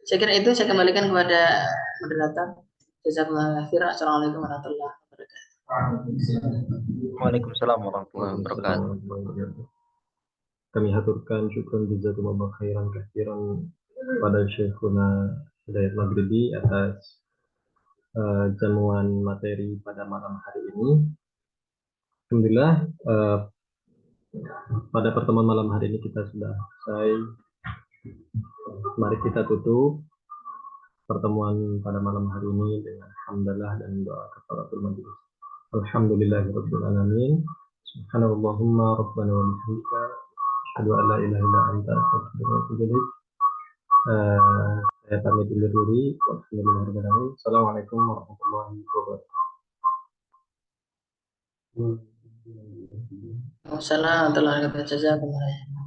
saya kira itu saya kembalikan kepada moderator. Jazakallah khairan. Assalamualaikum warahmatullahi wabarakatuh. Waalaikumsalam warahmatullahi wabarakatuh. Kami haturkan syukran jazakumullah khairan katsiran pada Syekhuna Hidayat Maghribi atas jamuan materi pada malam hari ini. Alhamdulillah pada pertemuan malam hari ini kita sudah selesai. Mari kita tutup pertemuan pada malam hari ini dengan hamdalah dan doa kafaratul majelis. Alhamdulillahirabbil alamin. Subhanallahumma rabbana wa bihamdika asyhadu an la ilaha illa anta astaghfiruka wa atubu ilaik. Saya pamit undur diri. Alhamdulillahirabbil alamin. Assalamualaikum warahmatullahi wabarakatuh. Wassalamualaikum warahmatullahi wabarakatuh.